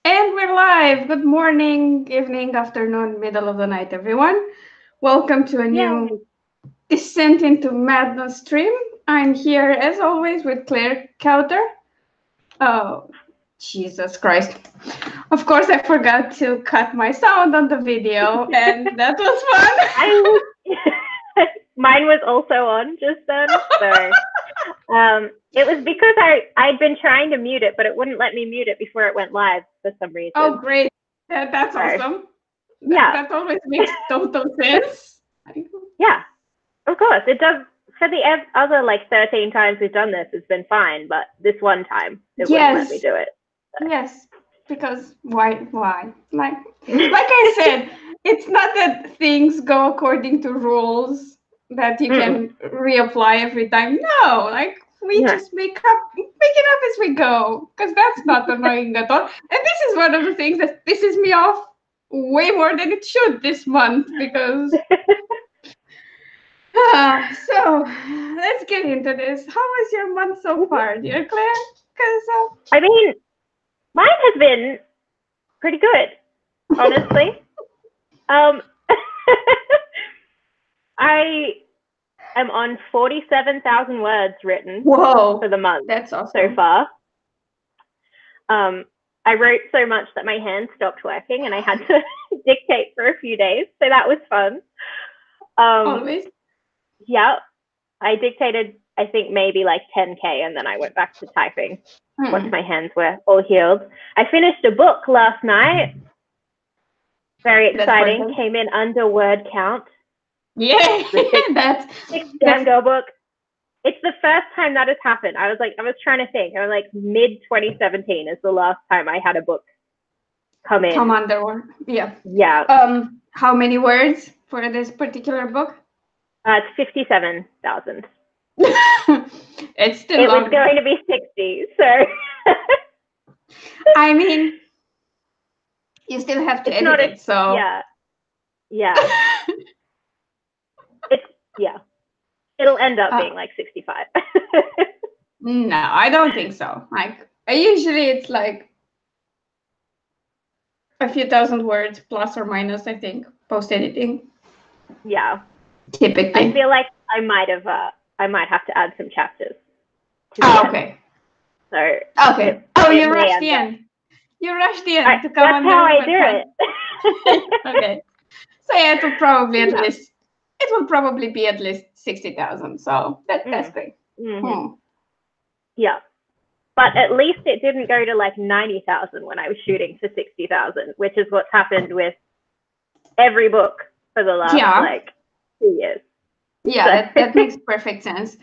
And we're live. Good morning, evening, afternoon, middle of the night, everyone. Welcome to a Yay! new Descent into Madness stream. I'm here, as always, with Clare Kauter. Oh, Jesus Christ. Of course, I forgot to cut my sound on the video, and that was I mine was also on just then, so it was because I'd been trying to mute it, but it wouldn't let me mute it before it went live for some Oh, reason. great. That's So awesome. yeah, That always makes total sense. yeah, of course it does. For the other like 13 times we've done this, it's been fine, but this one time it wouldn't let me Yes, do it. yes, because why? Like I said, it's not that things go according to rules that you can reapply every time. No, like we Yeah. just make it up as we go, because that's not annoying at all. And this is one of the things that pisses me off way more than it should this month, because so let's get into this. How was your month so far, dear Claire? Because I mean, mine has been pretty good, honestly. Um, I am on 47,000 words written whoa, for the month that's so awesome. far. I wrote so much that my hands stopped working and I had to dictate for a few days. So that was fun. Always. Yeah, I dictated, I think maybe like 10K, and then I went back to typing once my hands were all healed. I finished a book last night. Very exciting. Came in under word count. Yeah, that's Damn girl book. It's the first time that has happened. I was trying to think. I was like, mid 2017 is the last time I had a book come in. Come under word. Yeah. Yeah. How many words for this particular book? It's 57,000. It's still It was going to be 60, so. I mean, you still have to edit it, so. Yeah. It'll end up being like 65. No, I don't think so. Like, usually it's like a few thousand words plus or minus, I think, post editing. Yeah. Typically. I feel like I might have to add some chapters. Okay. So. Okay. You rushed the end. You rushed the end to come under. That's how I do it. Okay. So yeah, it will probably be at least 60,000. So that's great. Mm-hmm. Yeah. But at least it didn't go to like 90,000 when I was shooting for 60,000, which is what's happened with every book for the last like 2 years. Yeah, that makes perfect sense.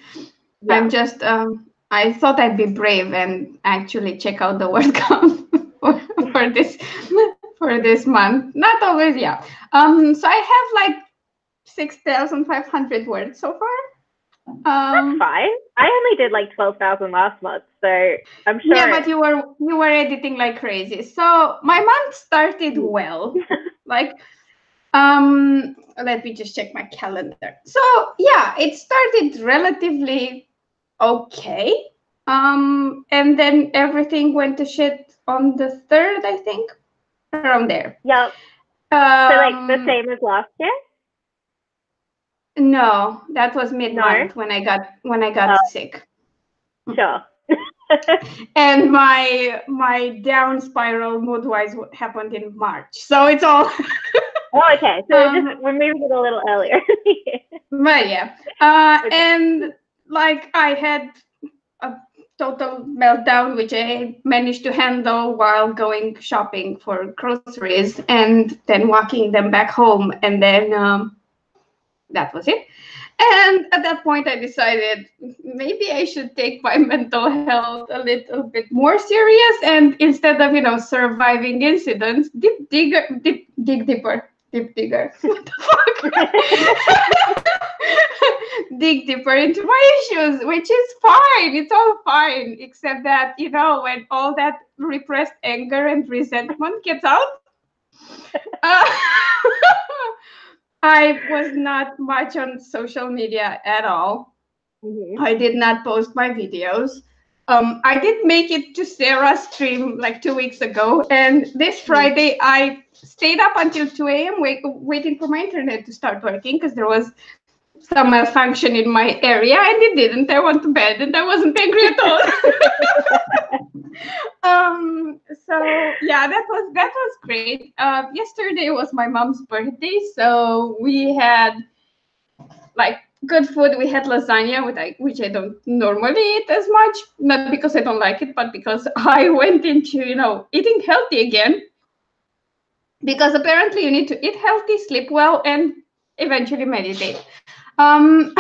Yeah. I'm just I thought I'd be brave and actually check out the word count for this month. Not always, yeah. So I have like 6,500 words so far. That's fine. I only did like 12,000 last month, so I'm sure. Yeah, but you were editing like crazy. So my month started well. Like, let me just check my calendar. So yeah, it started relatively okay. And then everything went to shit on the 3rd, I think, around there. Yeah. So like the same as last year? No, that was mid-month when I got sick. Sure. And my down spiral mood-wise happened in March, so it's all. Okay, so we're moving it a little earlier. But yeah, and like I had a total meltdown, which I managed to handle while going shopping for groceries and then walking them back home, and then that was it. And at that point, I decided maybe I should take my mental health a little bit more serious, and instead of surviving incidents, dig deeper. What the fuck? Dig deeper into my issues, which is fine. It's all fine, except that when all that repressed anger and resentment gets out. I was not much on social media at all. I did not post my videos. I did make it to Sarah's stream like 2 weeks ago, and this Friday I stayed up until 2 a.m. Waiting for my internet to start working because there was some malfunction in my area, and it didn't. I went to bed, and I wasn't angry at all. So yeah, that was great. Yesterday was my mom's birthday, so we had like good food. We had lasagna, which I don't normally eat as much, not because I don't like it, but because I went into eating healthy again. Because apparently you need to eat healthy, sleep well, and eventually meditate. I'm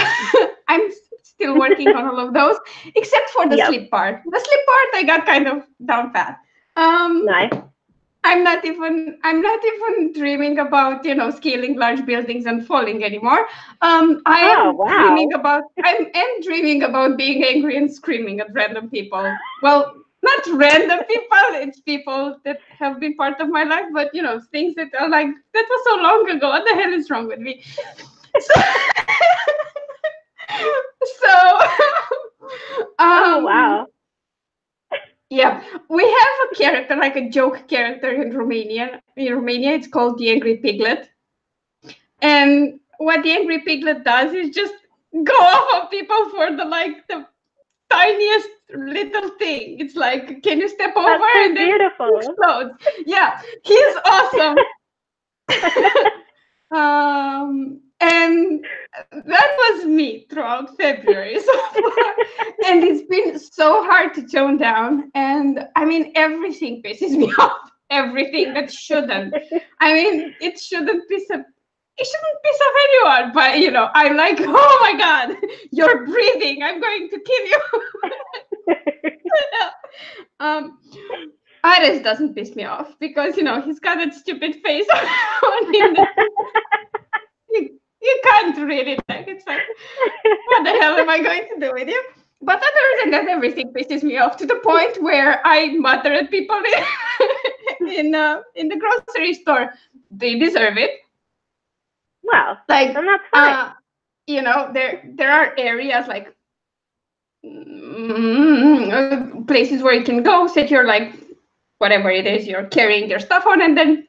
still working on all of those, except for the sleep part. The sleep part I got kind of down pat. Nice. I'm not even dreaming about scaling large buildings and falling anymore. I am dreaming about being angry and screaming at random people. Well, not random people, it's people that have been part of my life, but things that are like, that was so long ago. What the hell is wrong with me? Oh wow. Yeah, we have a character, like a joke character in Romania. In Romania, it's called the Angry Piglet. And what the Angry Piglet does is just go off on people for the tiniest little thing. It's like, can you step over? That's so and then beautiful. Explodes. Yeah, he's awesome. And that was me throughout February so far. And it's been so hard to tone down. And I mean, everything pisses me off. Everything that shouldn't. I mean, it shouldn't piss off anyone. But I'm like, oh my God, you're breathing. I'm going to kill you. Ares doesn't piss me off because he's got that stupid face on him. You can't really it's like, what the hell am I going to do with you? But other than that, everything pisses me off to the point where I mutter at people in the grocery store. They deserve it. Wow, like and that's fine. There are areas like places where you can go, set your whatever it is you're carrying your stuff on, and then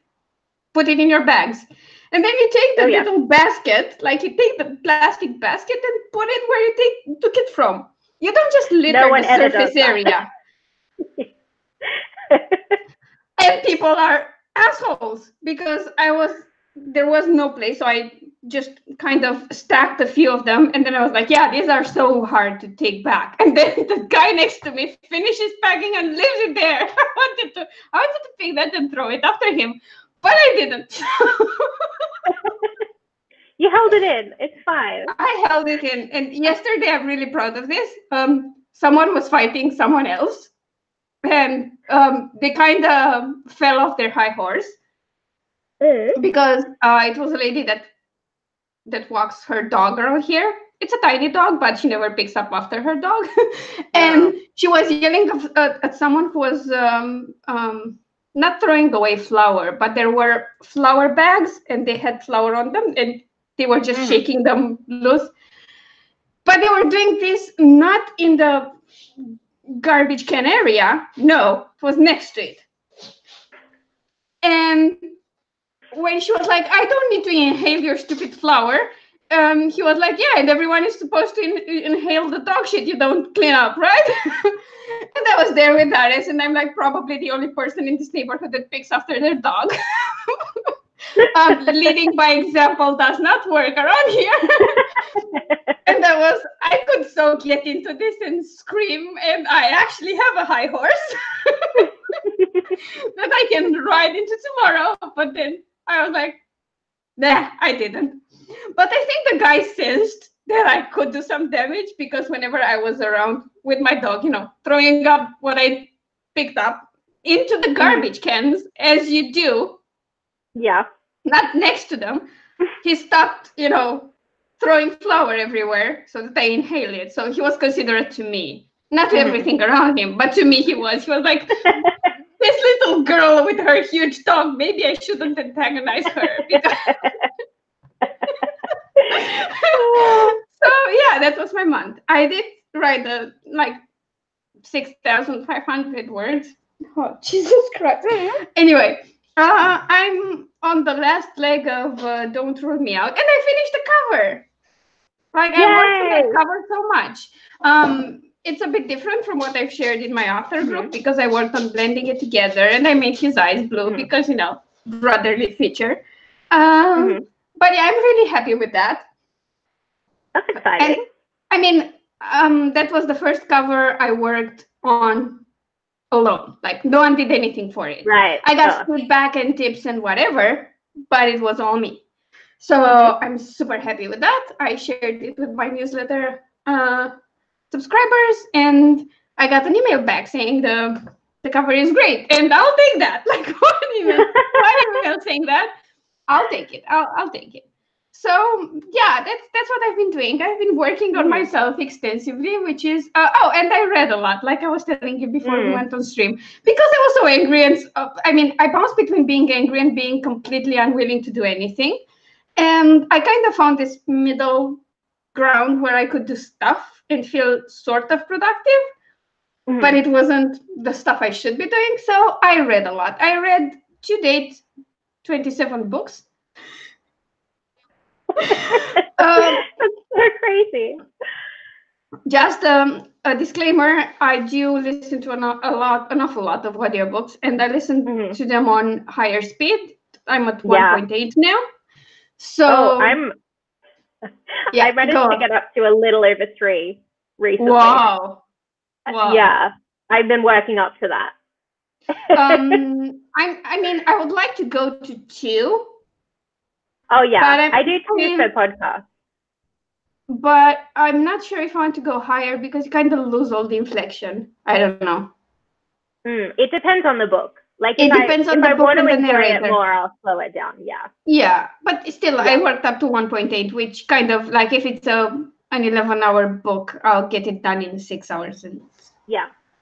put it in your bags. And then you take the little basket, you take the plastic basket and put it where you took it from. You don't just litter the surface area. And people are assholes because there was no place, so I just kind of stacked a few of them, and then I was like, yeah, these are so hard to take back. And then the guy next to me finishes packing and leaves it there. I wanted to pick that and throw it after him, but I didn't. You held it in. It's fine. I held it in. And yesterday, I'm really proud of this. Someone was fighting someone else, and they kind of fell off their high horse because it was a lady that walks her dog around here. It's a tiny dog, but she never picks up after her dog. And she was yelling at someone who was not throwing away flour, but there were flour bags and they had flour on them, and they were just shaking them loose. But they were doing this not in the garbage can area. No, it was next to it. And when she was like, I don't need to inhale your stupid flour, he was like, yeah, and everyone is supposed to inhale the dog shit you don't clean up, right? And I was there with Ares, and I'm like probably the only person in this neighborhood that picks after their dog. Leading by example does not work around here. And I could so get into this and scream, and I actually have a high horse that I can ride into tomorrow. But then I was like, nah, I didn't. But I think the guy sensed that I could do some damage, because whenever I was around with my dog, throwing up what I picked up into the garbage cans, as you do. Yeah. Not next to them. He stopped, throwing flour everywhere so that I inhale it. So he was considerate to me, not to everything around him, but to me he was. He was like, this little girl with her huge dog, maybe I shouldn't antagonize her. So yeah, that was my month. I did write 6,500 words. Oh, Jesus Christ. Anyway, I'm on the last leg of Don't Rule Me Out, and I finished the cover. Like, I worked on that cover so much. It's a bit different from what I've shared in my author group because I worked on blending it together, and I made his eyes blue because, brotherly feature. But yeah, I'm really happy with that. That's exciting. And, I mean, that was the first cover I worked on alone. Like, no one did anything for it. Right. I got feedback and tips and whatever, but it was all me. So I'm super happy with that. I shared it with my newsletter subscribers, and I got an email back saying the cover is great, and I'll take that. Like, one email saying that, I'll take it. I'll take it. So yeah, that's what I've been doing. I've been working on myself extensively, which is and I read a lot, like I was telling you before we went on stream, because I was so angry, and I bounced between being angry and being completely unwilling to do anything, and I kind of found this middle ground where I could do stuff and feel sort of productive, but it wasn't the stuff I should be doing. So I read a lot. I read to date 27 books. That's so crazy. Just a disclaimer, I do listen to an awful lot of audiobooks, and I listen to them on higher speed. I'm at 1.8 now. So I managed to get up to a little over 3 recently. Wow. Yeah, I've been working up to that. I would like to go to 2. Oh yeah, I do 2 per podcast. But I'm not sure if I want to go higher because you kind of lose all the inflection. I don't know. It depends on the book. Like if I want to enjoy it more, I'll slow it down. Yeah. Yeah, but still, I worked up to 1.8, which kind of like if it's an 11-hour book, I'll get it done in 6 hours and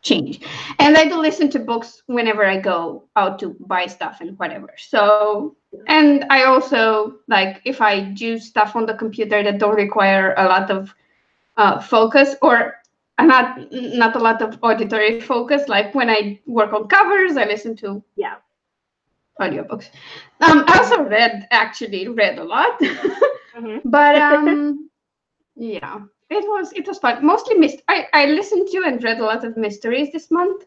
change. And I do listen to books whenever I go out to buy stuff and whatever. So, and I also like if I do stuff on the computer that don't require a lot of focus or not a lot of auditory focus. Like when I work on covers, I listen to audiobooks. I also read a lot, but it was fun. Mostly I listened to and read a lot of mysteries this month.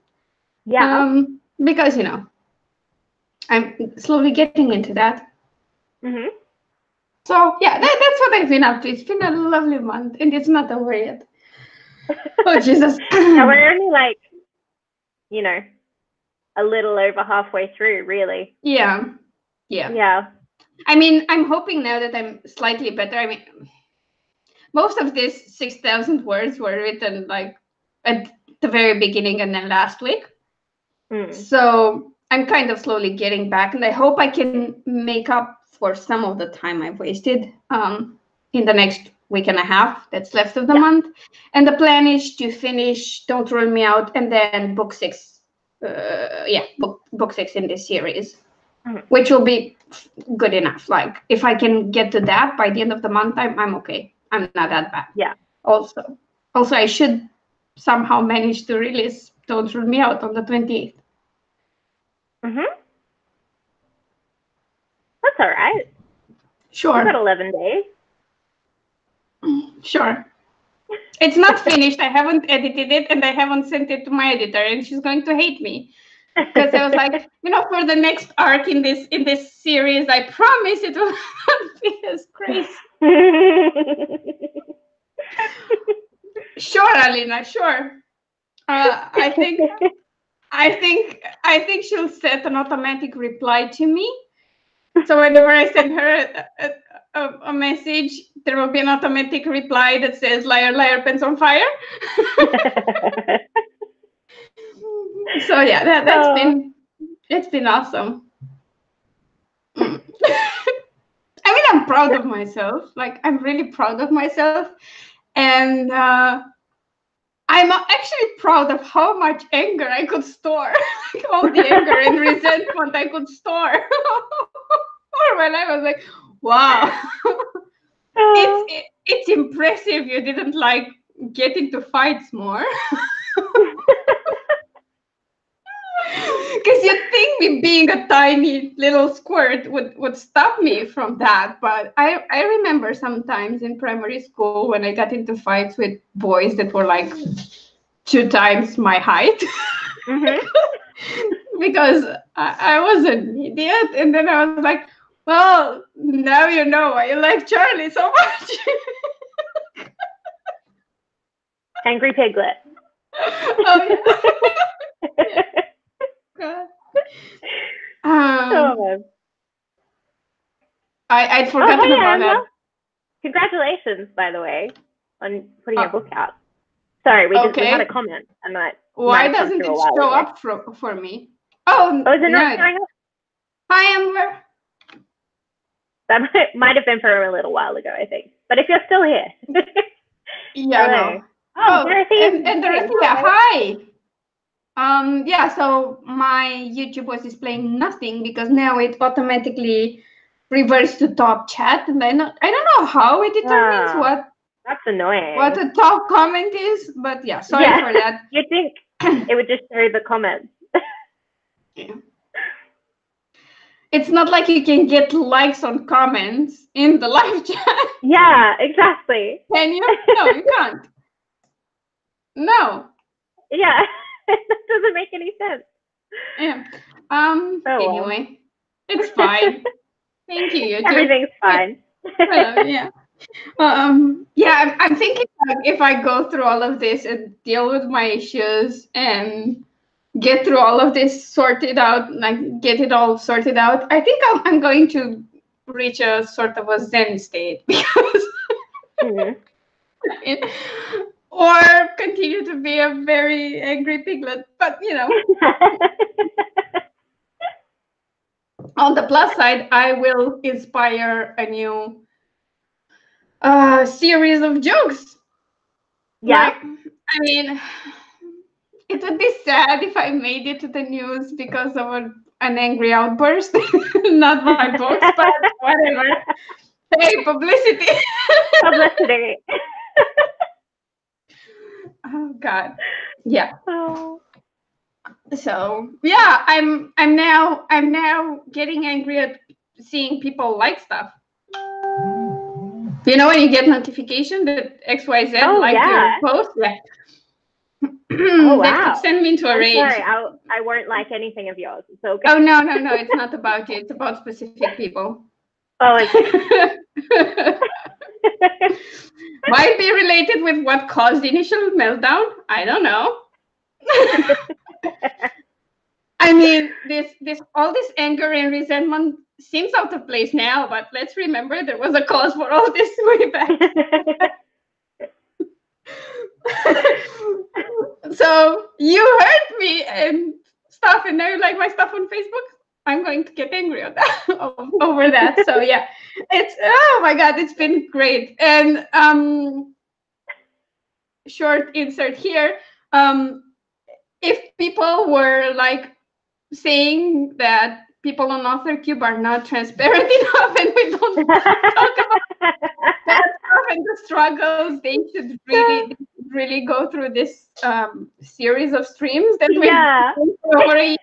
Yeah. Because I'm slowly getting into that. So yeah, that's what I've been up to. It's been a lovely month, and it's not over yet. Oh Jesus! Yeah, we're only like, a little over halfway through, really. Yeah. I mean, I'm hoping now that I'm slightly better. I mean, most of these 6,000 words were written like at the very beginning and then last week. So I'm kind of slowly getting back, and I hope I can make up for some of the time I've wasted in the next week and a half that's left of the month. And the plan is to finish Don't Rule Me Out and then book 6. Book 6 in this series, which will be good enough. Like if I can get to that by the end of the month, I'm okay. I'm not that bad. Yeah. Also, I should somehow manage to release Don't Rule Me Out on the 28th. That's all right. Sure. You've got 11 days. Sure. It's not finished. I haven't edited it, and I haven't sent it to my editor, and she's going to hate me because I was like, for the next arc in this series, I promise it will not be as crazy. Sure, Alina. Sure. I think she'll set an automatic reply to me. So whenever I send her a message, there will be an automatic reply that says "liar, liar, pants on fire." So yeah, it's been awesome. I mean, I'm proud of myself. Like, I'm really proud of myself, and I'm actually proud of how much anger I could store, like all the anger and resentment I could store. Or when I was like, wow, it's impressive you didn't like get into fights more. Because you'd think me being a tiny little squirt would stop me from that. But I remember sometimes in primary school when I got into fights with boys that were like 2 times my height. Mm-hmm. Because I was an idiot. And then I was like, well, now you know why you like Charlie so much. Angry piglet. Oh, yeah. God. Oh, I'd forgotten hey, about Angela. that. Congratulations, by the way, on putting your book out. Sorry, we had a comment, and that. Why doesn't it show up for me? Oh, is it not showing up? Hi, Amber. That might have been for a little while ago, I think. But if you're still here. Yeah, no. Oh, Dorothea. And Dorothea, hi. Yeah, so my YouTube was displaying nothing because now it automatically reverts to top chat, and I don't know how it determines what. That's annoying. What the top comment is, but yeah, sorry for that. You'd think it would just show the comments. Yeah. It's not like you can get likes on comments in the live chat. Yeah, exactly. Can you? No, you can't. No. Yeah, that doesn't make any sense. Yeah. Anyway, it's fine. Thank you, YouTube. Everything's fine. Yeah. Yeah, I'm thinking if I go through all of this and deal with my issues and get through all of this sorted out, like get it all sorted out, I think I'm going to reach a sort of a Zen state because or continue to be a very angry piglet. But on the plus side, I will inspire a new series of jokes. Yeah. I mean, it would be sad if I made it to the news because of an angry outburst. Not my books, but whatever. Hey, publicity. Publicity. Oh God. Yeah. Oh. So yeah, I'm now getting angry at seeing people like stuff. You know when you get notification that XYZ liked your post? Yeah. Oh, wow. That could send me into a rage. Sorry, I won't like anything of yours. It's okay. Oh no, it's not about you. It's about specific people. Oh, it's might be related with what caused the initial meltdown. I don't know. I mean, all this anger and resentment seems out of place now, but let's remember there was a cause for all this way back. So you hurt me and stuff, and now you like my stuff on Facebook. I'm going to get angry at that over that. So yeah, it's oh my God, it's been great. And short insert here. If people were like saying that people on AuthorCube are not transparent enough and we don't talk about that stuff and the struggles, they should really go through this series of streams that we've been for over a year.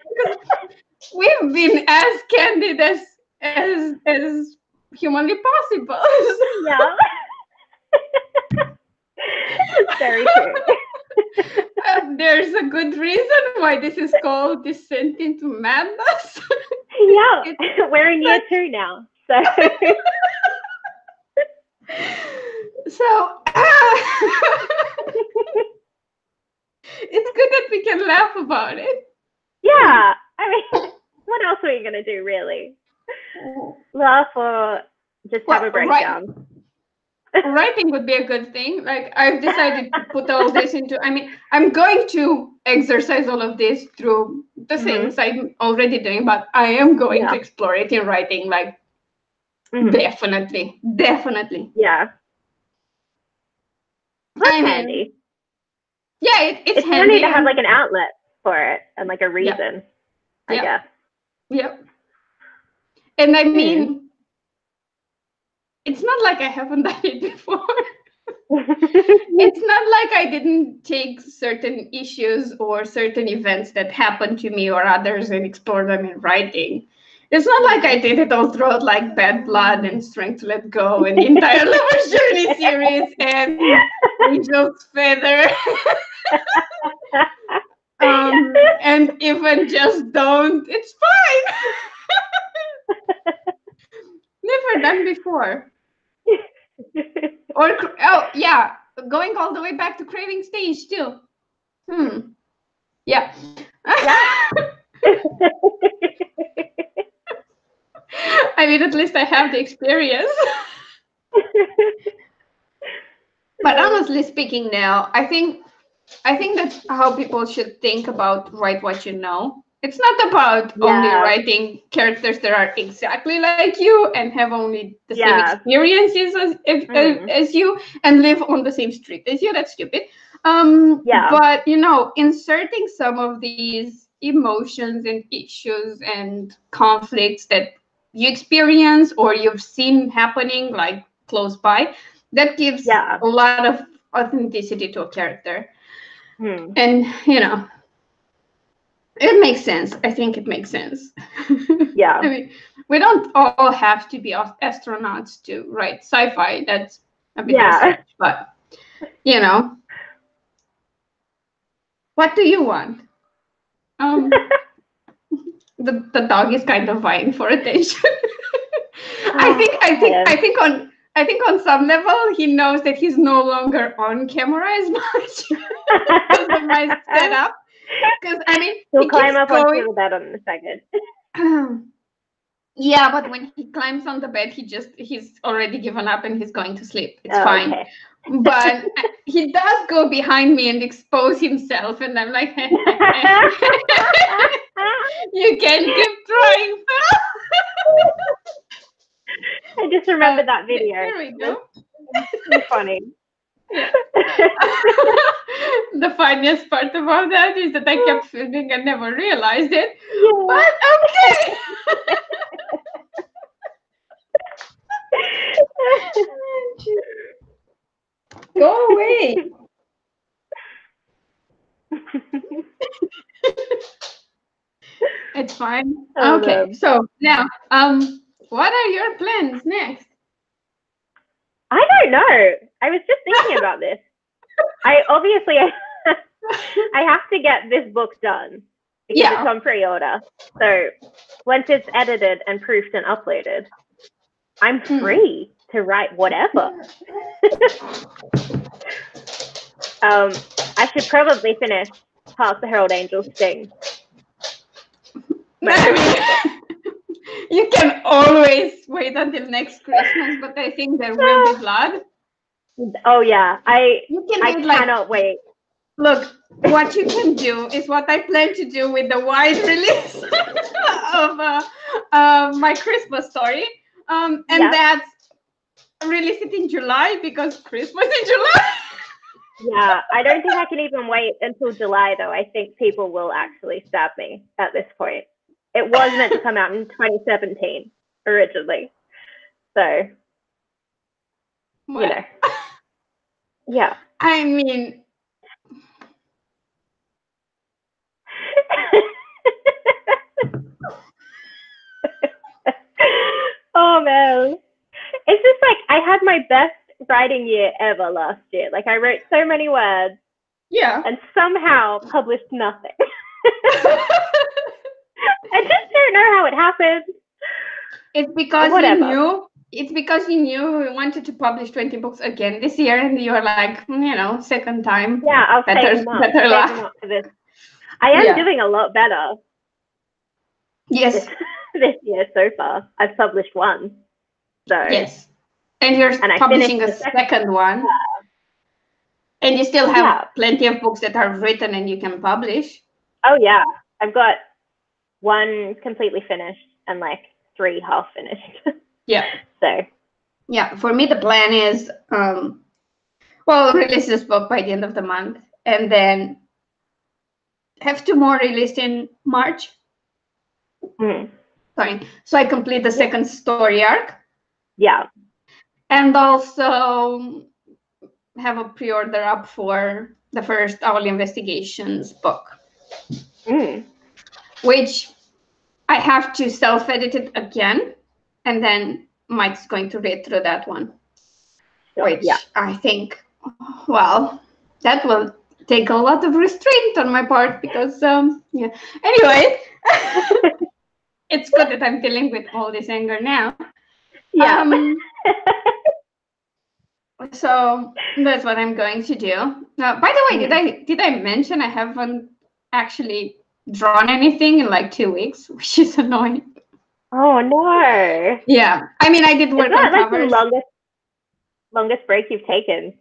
We've been as candid as humanly possible. Yeah. That's very true. There's a good reason why this is called Descent into Madness. Yeah, we're in year 2 now. So, it's good that we can laugh about it. Yeah, I mean, what else are we gonna do, really? Laugh or just have a breakdown? Writing would be a good thing. Like I've decided to put all this into. I mean, I'm going to exercise all of this through the things I'm already doing, but I am going to explore it in writing. Like definitely. Yeah. That's handy. Yeah, it's handy. handy to have like an outlet for it and like a reason. I guess. Yep. And I mean. It's not like I haven't done it before. It's not like I didn't take certain issues or certain events that happened to me or others and explore them in writing. It's not like I did it all throughout, like Bad Blood and Strength to Let Go and the entire Lover's Journey series and Angel's Feather. And even Just Don't. It's fine. Never done before. Or, oh, yeah, going all the way back to Craving Stage, too. Yeah. I mean, at least I have the experience. But honestly speaking now, I think that's how people should think about write what you know. It's not about only writing characters that are exactly like you and have only the same experiences as you and live on the same street as you. That's stupid. But, you know, inserting some of these emotions and issues and conflicts that you experience or you've seen happening like close by, that gives a lot of authenticity to a character. And, you know, it makes sense. I think it makes sense. Yeah. I mean, we don't all have to be astronauts to write sci-fi. That's a bit research, but, you know. What do you want? The dog is kind of vying for attention. I think on some level he knows that he's no longer on camera as much because of my setup. Because I mean, he'll climb up onto the bed in a second. Yeah, but when he climbs on the bed, he's already given up and he's going to sleep. It's fine. Okay. But he does go behind me and expose himself, and I'm like, you can keep trying. I just remember that video. There we go. It's funny. Yeah. The funniest part about that is that I kept filming and never realized it. Yeah. But okay. Go away. It's fine. Okay, so now, what are your plans next? I don't know. I was just thinking about this. I have to get this book done because it's on pre-order. So once it's edited and proofed and uploaded, I'm free to write whatever. I should probably finish Past the Herald Angel's Sting. You can always wait until next Christmas, but I think there will be blood. Oh yeah, I cannot wait. Look, what you can do is what I plan to do with the wide release of my Christmas story, and that's release it in July because Christmas in July. Yeah, I don't think I can even wait until July though. I think people will actually stab me at this point. It was meant to come out in 2017 originally, so you know. Yeah. I mean, oh man, it's just like I had my best writing year ever last year. Like I wrote so many words, and somehow published nothing. I just don't know how it happened. It's because you knew. It's because you knew we wanted to publish 20 books again this year, and you were like, you know, second time. Yeah, I'll save them up for this. I am doing a lot better. Yes. This year so far, I've published one. So yes, and you're publishing a second one. Yeah. And you still have plenty of books that are written and you can publish. Oh yeah, I've got one completely finished and like 3 half finished. Yeah. So. Yeah, for me the plan is, release this book by the end of the month, and then have 2 more released in March. Sorry. So I complete the second story arc. Yeah. And also have a pre-order up for the first Owl Investigations book, which I have to self-edit it again, and then Mike's going to read through that one, which I think, well, that will take a lot of restraint on my part because, yeah. Anyway, it's good that I'm dealing with all this anger now. Yeah. So that's what I'm going to do. Now, by the way, did I mention I haven't actually drawn anything in like 2 weeks, which is annoying. Oh no. Yeah, I mean, I did work on covers. The longest break you've taken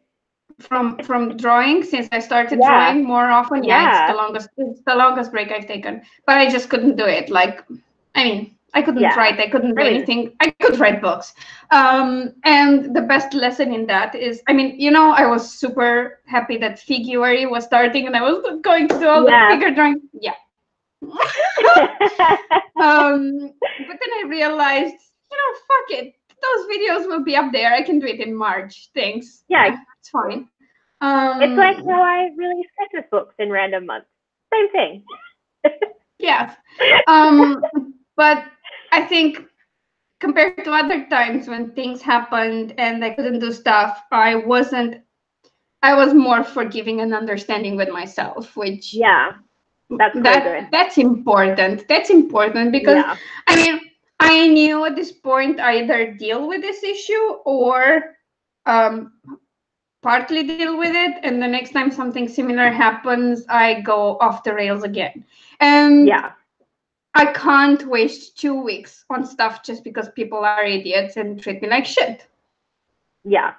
from drawing since I started drawing more often. Yeah, it's the longest break I've taken. But I just couldn't do it. Like, I mean, I couldn't write. I couldn't do anything. I could write books. And the best lesson in that is, I mean, you know, I was super happy that Figuary was starting, and I was going to do all the figure drawing. Yeah. But then I realized, you know, fuck it. Those videos will be up there. I can do it in March. Thanks. Yeah, it's fine. It's like how I release Christmas books in random months. Same thing. Yeah. But I think compared to other times when things happened and I couldn't do stuff, I was more forgiving and understanding with myself, which that's important. That's important because I mean, I knew at this point either deal with this issue or partly deal with it, and the next time something similar happens, I go off the rails again. And I can't waste 2 weeks on stuff just because people are idiots and treat me like shit. Yeah.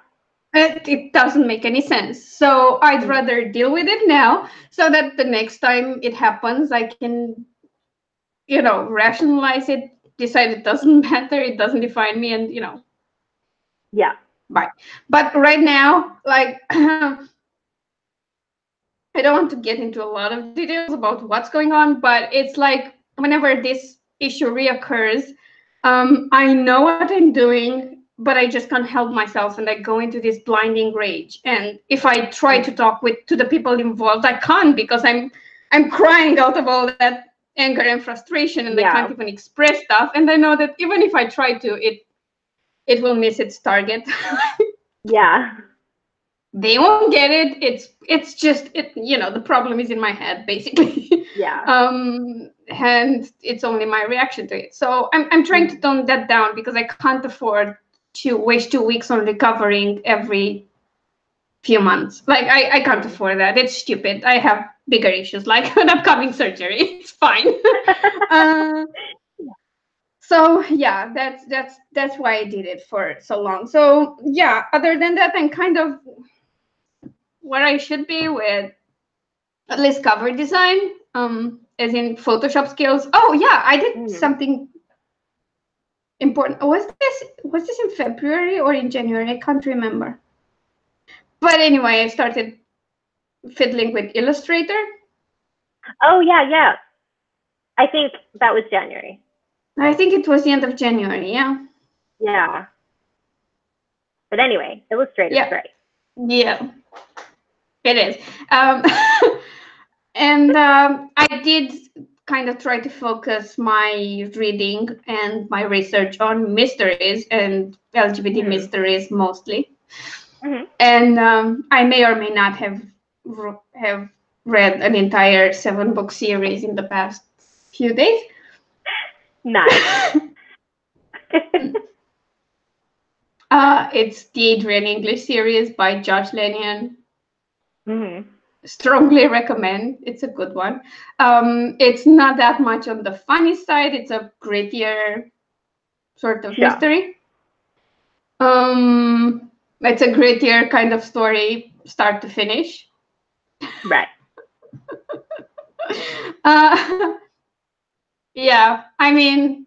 It doesn't make any sense. So I'd rather deal with it now so that the next time it happens, I can, you know, rationalize it, decide it doesn't matter, it doesn't define me, and, you know. Yeah. Bye. But right now, like, I don't want to get into a lot of details about what's going on, but it's like whenever this issue reoccurs, I know what I'm doing, but I just can't help myself, and I go into this blinding rage. And if I try to talk to the people involved, I can't because I'm crying out of all that anger and frustration, and I can't even express stuff. And I know that even if I try to, it will miss its target. They won't get it. It's just you know, the problem is in my head, basically. And it's only my reaction to it. So I'm trying to tone that down because I can't afford to waste 2 weeks on recovering every few months. Like I can't afford that. It's stupid. I have bigger issues like an upcoming surgery. It's fine. So yeah, that's why I did it for so long. So yeah, other than that, I'm kind of where I should be with at least cover design, as in Photoshop skills. Oh yeah, I did something important. Was this in February or in January? I can't remember. But anyway, I started fiddling with Illustrator. Oh yeah. I think that was January. I think it was the end of January, yeah. But anyway, Illustrator's great. Yeah, it is. And I did kind of try to focus my reading and my research on mysteries and LGBT mysteries mostly. And I may or may not have read an entire 7-book series in the past few days. Nice. It's the Adrian English series by Josh Lennon. Strongly recommend. It's a good one. It's not that much on the funny side. It's a grittier sort of mystery. It's a grittier kind of story, start to finish. Right. Yeah, I mean,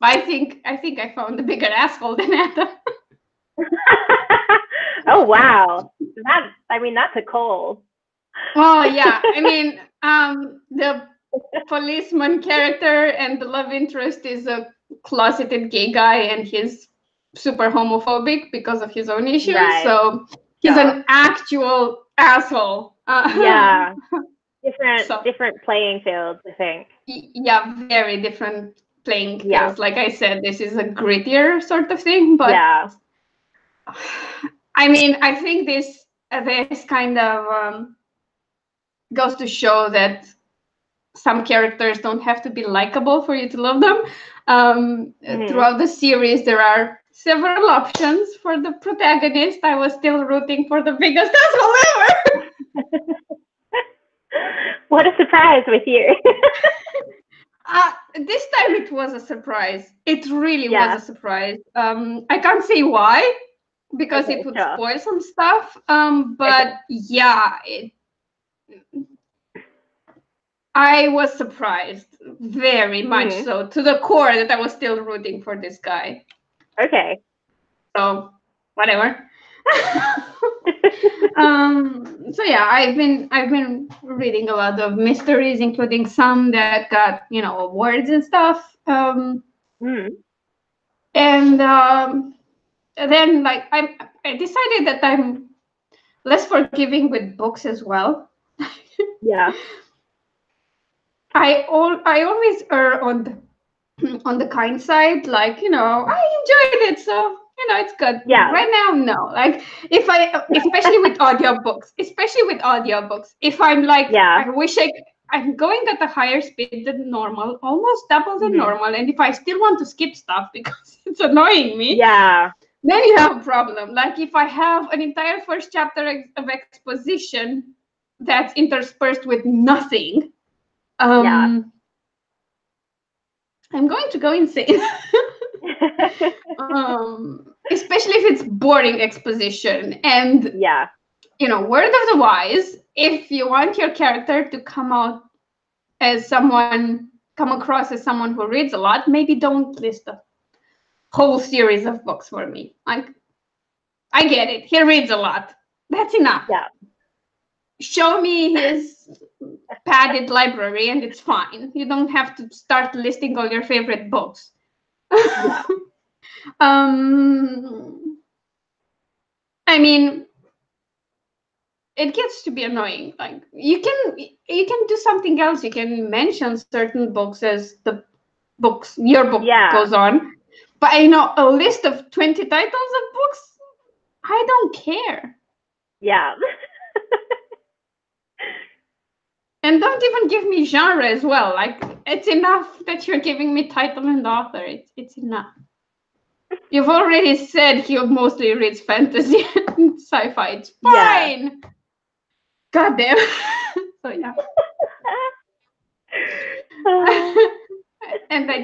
I think I found a bigger asshole than Adam. Oh wow, that's a cold. Oh yeah, I mean, the policeman character and the love interest is a closeted gay guy, and he's super homophobic because of his own issues. Right. So he's an actual asshole. Yeah. Different playing fields, I think. Yeah, very different playing fields. Like I said, this is a grittier sort of thing, but I mean, I think this kind of goes to show that some characters don't have to be likable for you to love them. Throughout the series, there are several options for the protagonist. I was still rooting for the biggest asshole ever. What a surprise with you. This time it was a surprise. It really was a surprise. I can't say why, because it would spoil some stuff. But yeah, I was surprised very much so, to the core, that I was still rooting for this guy. Okay. So whatever. So yeah, I've been reading a lot of mysteries, including some that got, you know, awards and stuff. And then like I decided that I'm less forgiving with books as well. Yeah. I always err on the kind side, like, you know, I enjoyed it, so you know, it's good. Yeah. Right now, no. Like especially with audiobooks, if I'm like, I wish I'm going at a higher speed than normal, almost double the normal, and if I still want to skip stuff because it's annoying me, then you have a problem. Like if I have an entire first chapter of exposition that's interspersed with nothing, I'm going to go insane. Especially if it's boring exposition. And you know, word of the wise, if you want your character to come across as someone who reads a lot, maybe don't list a whole series of books for me. Like, I get it, he reads a lot, that's enough. Show me his padded library and it's fine. You don't have to start listing all your favorite books. I mean, it gets to be annoying. Like you can do something else. You can mention certain books as your book goes on. But I know a list of 20 titles of books, I don't care. Yeah. And don't even give me genre as well. Like, it's enough that you're giving me title and author. It's enough. You've already said he mostly reads fantasy and sci-fi. It's fine. Yeah. God damn. So yeah. And I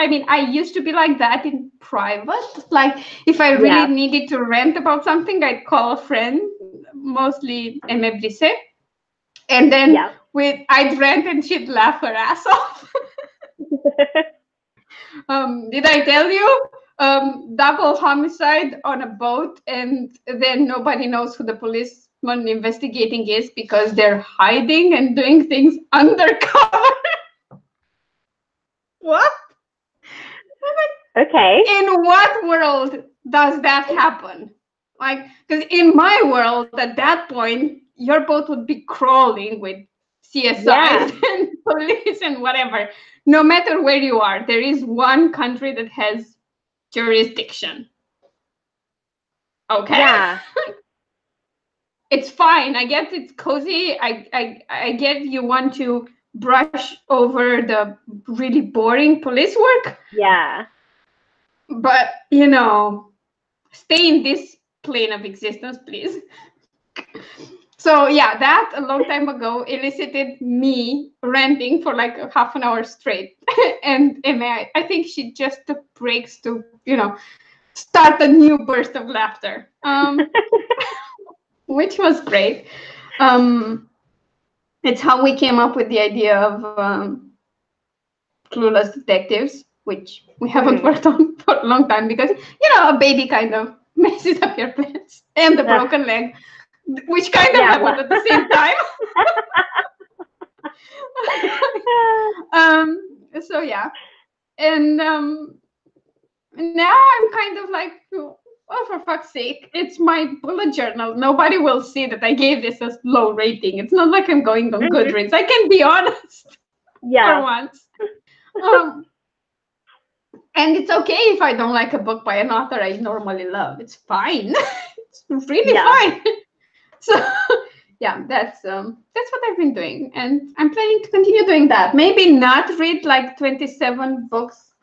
mean, I used to be like that in private. Like, if I really needed to rant about something, I'd call a friend, mostly MFDC. And then I'd rant and she'd laugh her ass off. Did I tell you? Double homicide on a boat, and then nobody knows who the policeman investigating is because they're hiding and doing things undercover. What? Okay. In what world does that happen? Like, because in my world, at that point, your boat would be crawling with CSIs and police and whatever. No matter where you are, there is one country that has jurisdiction. Okay? Yeah. It's fine. I get it's cozy. I get you want to brush over the really boring police work. Yeah. But, you know, stay in this plane of existence, please. So yeah, that a long time ago elicited me ranting for like a half an hour straight. and I think she just took breaks to, you know, start a new burst of laughter, which was great. It's how we came up with the idea of Clueless Detectives, which we haven't worked on for a long time because, you know, a baby kind of messes up your plans, and the broken leg, which kind of happened at the same time. So yeah, and now I'm kind of like, oh, for fuck's sake, it's my bullet journal. Nobody will see that I gave this a low rating. It's not like I'm going on Goodreads. I can be honest for once. And it's okay if I don't like a book by an author I normally love. It's fine. It's really fine. So yeah, that's what I've been doing, and I'm planning to continue doing that. Maybe not read like 27 books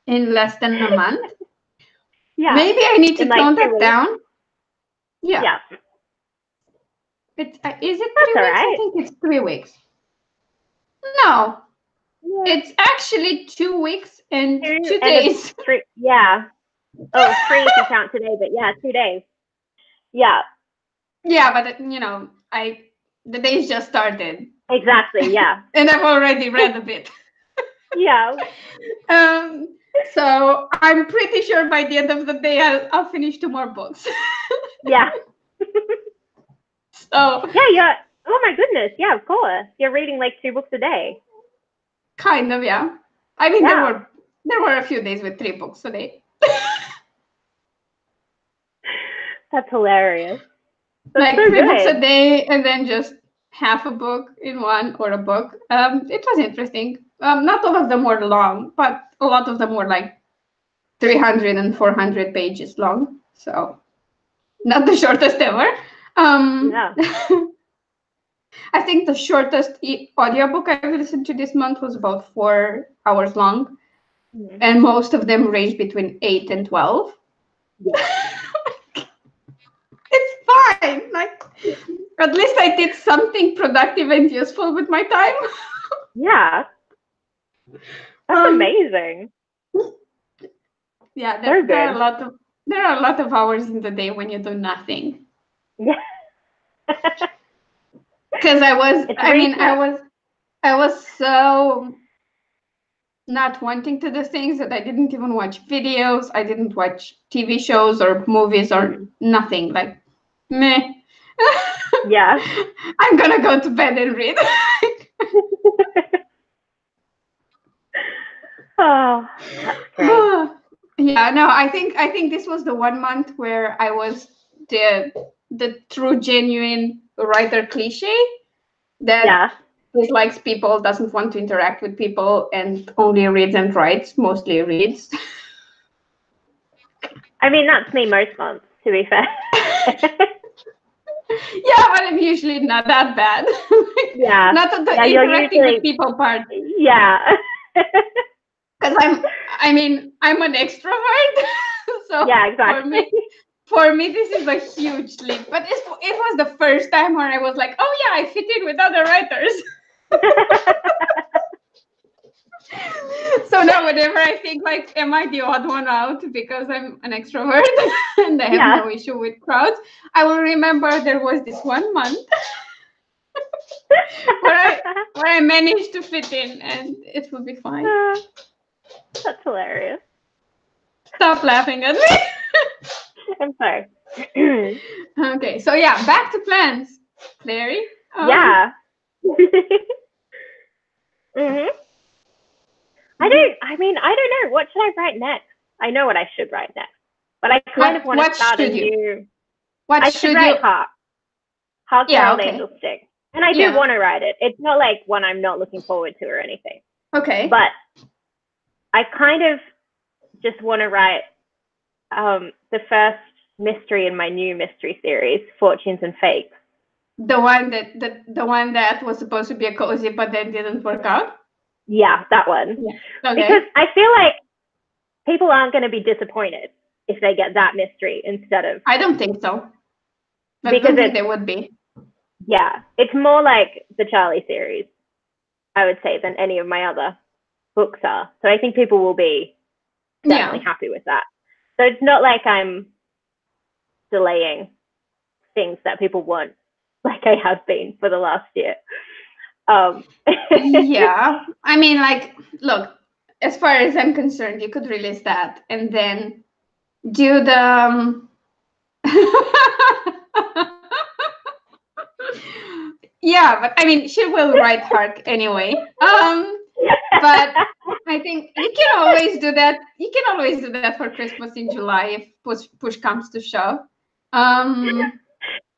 in less than a month. Yeah. Maybe I need to tone that down. Yeah. Is it 3 weeks? Right. I think it's 3 weeks. No. Yeah. It's actually 2 weeks and 2 days. 3, yeah. Oh, 3 if you count today, but yeah, 2 days. Yeah. Yeah, but you know, the days just started. Exactly, yeah. And I've already read a bit. Yeah. So I'm pretty sure by the end of the day I'll finish 2 more books. Yeah. So yeah. Oh my goodness, yeah, of course. You're reading like 2 books a day. Kind of, yeah. I mean, there were a few days with 3 books a day. That's hilarious. That's like so 3 books a day, and then just half a book in one, or a book. It was interesting. Not all of them were long, but a lot of them were like 300 and 400 pages long. So not the shortest ever. I think the shortest audiobook I've listened to this month was about 4 hours long. Mm-hmm. And most of them range between 8 and 12. Yeah. It's fine. Like, at least I did something productive and useful with my time. Yeah. That's amazing. Yeah, there are a lot of hours in the day when you do nothing. Yeah. Because I was so not wanting to do things that I didn't even watch videos. I didn't watch TV shows or movies or nothing. Like, meh. Yeah. I'm gonna go to bed and read. Oh, that's great. Yeah, no, I think this was the 1 month where I was the true genuine writer cliche that dislikes people, doesn't want to interact with people, and only reads and writes, mostly reads. I mean, that's me most months, to be fair. Yeah, but I'm usually not that bad. Yeah. Not the interacting with people part. Yeah. Because I'm an extrovert. So yeah, exactly. For me, this is a huge leap. But it was the first time where I was like, oh yeah, I fit in with other writers. So now whenever I think like, am I the odd one out because I'm an extrovert and I have no issue with crowds, I will remember there was this 1 month where I managed to fit in, and it will be fine. That's hilarious. Stop laughing at me. I'm sorry. Okay, so yeah, back to plans, Clary. Yeah. Mhm. I don't know. What should I write next? I know what I should write next, but I kind of want to start a new. I should write Hark. Hark the Old Angel Stick. And I do want to write it. It's not like one I'm not looking forward to or anything. Okay. But I kind of just want to write the first mystery in my new mystery series, Fortunes and Fakes. The one that was supposed to be a cozy but then didn't work out? Yeah, that one. Yeah. Okay. Because I feel like people aren't going to be disappointed if they get that mystery instead of... I don't think so. But because I don't think they would be. Yeah, it's more like the Charlie series, I would say, than any of my other books are. So I think people will be definitely happy with that. So it's not like I'm delaying things that people want, like I have been for the last year. Yeah, I mean, like, look, as far as I'm concerned, you could release that and then do the yeah, but I mean, she will write Hark anyway. But I I think you can always do that. You can always do that for Christmas in July if push comes to shove.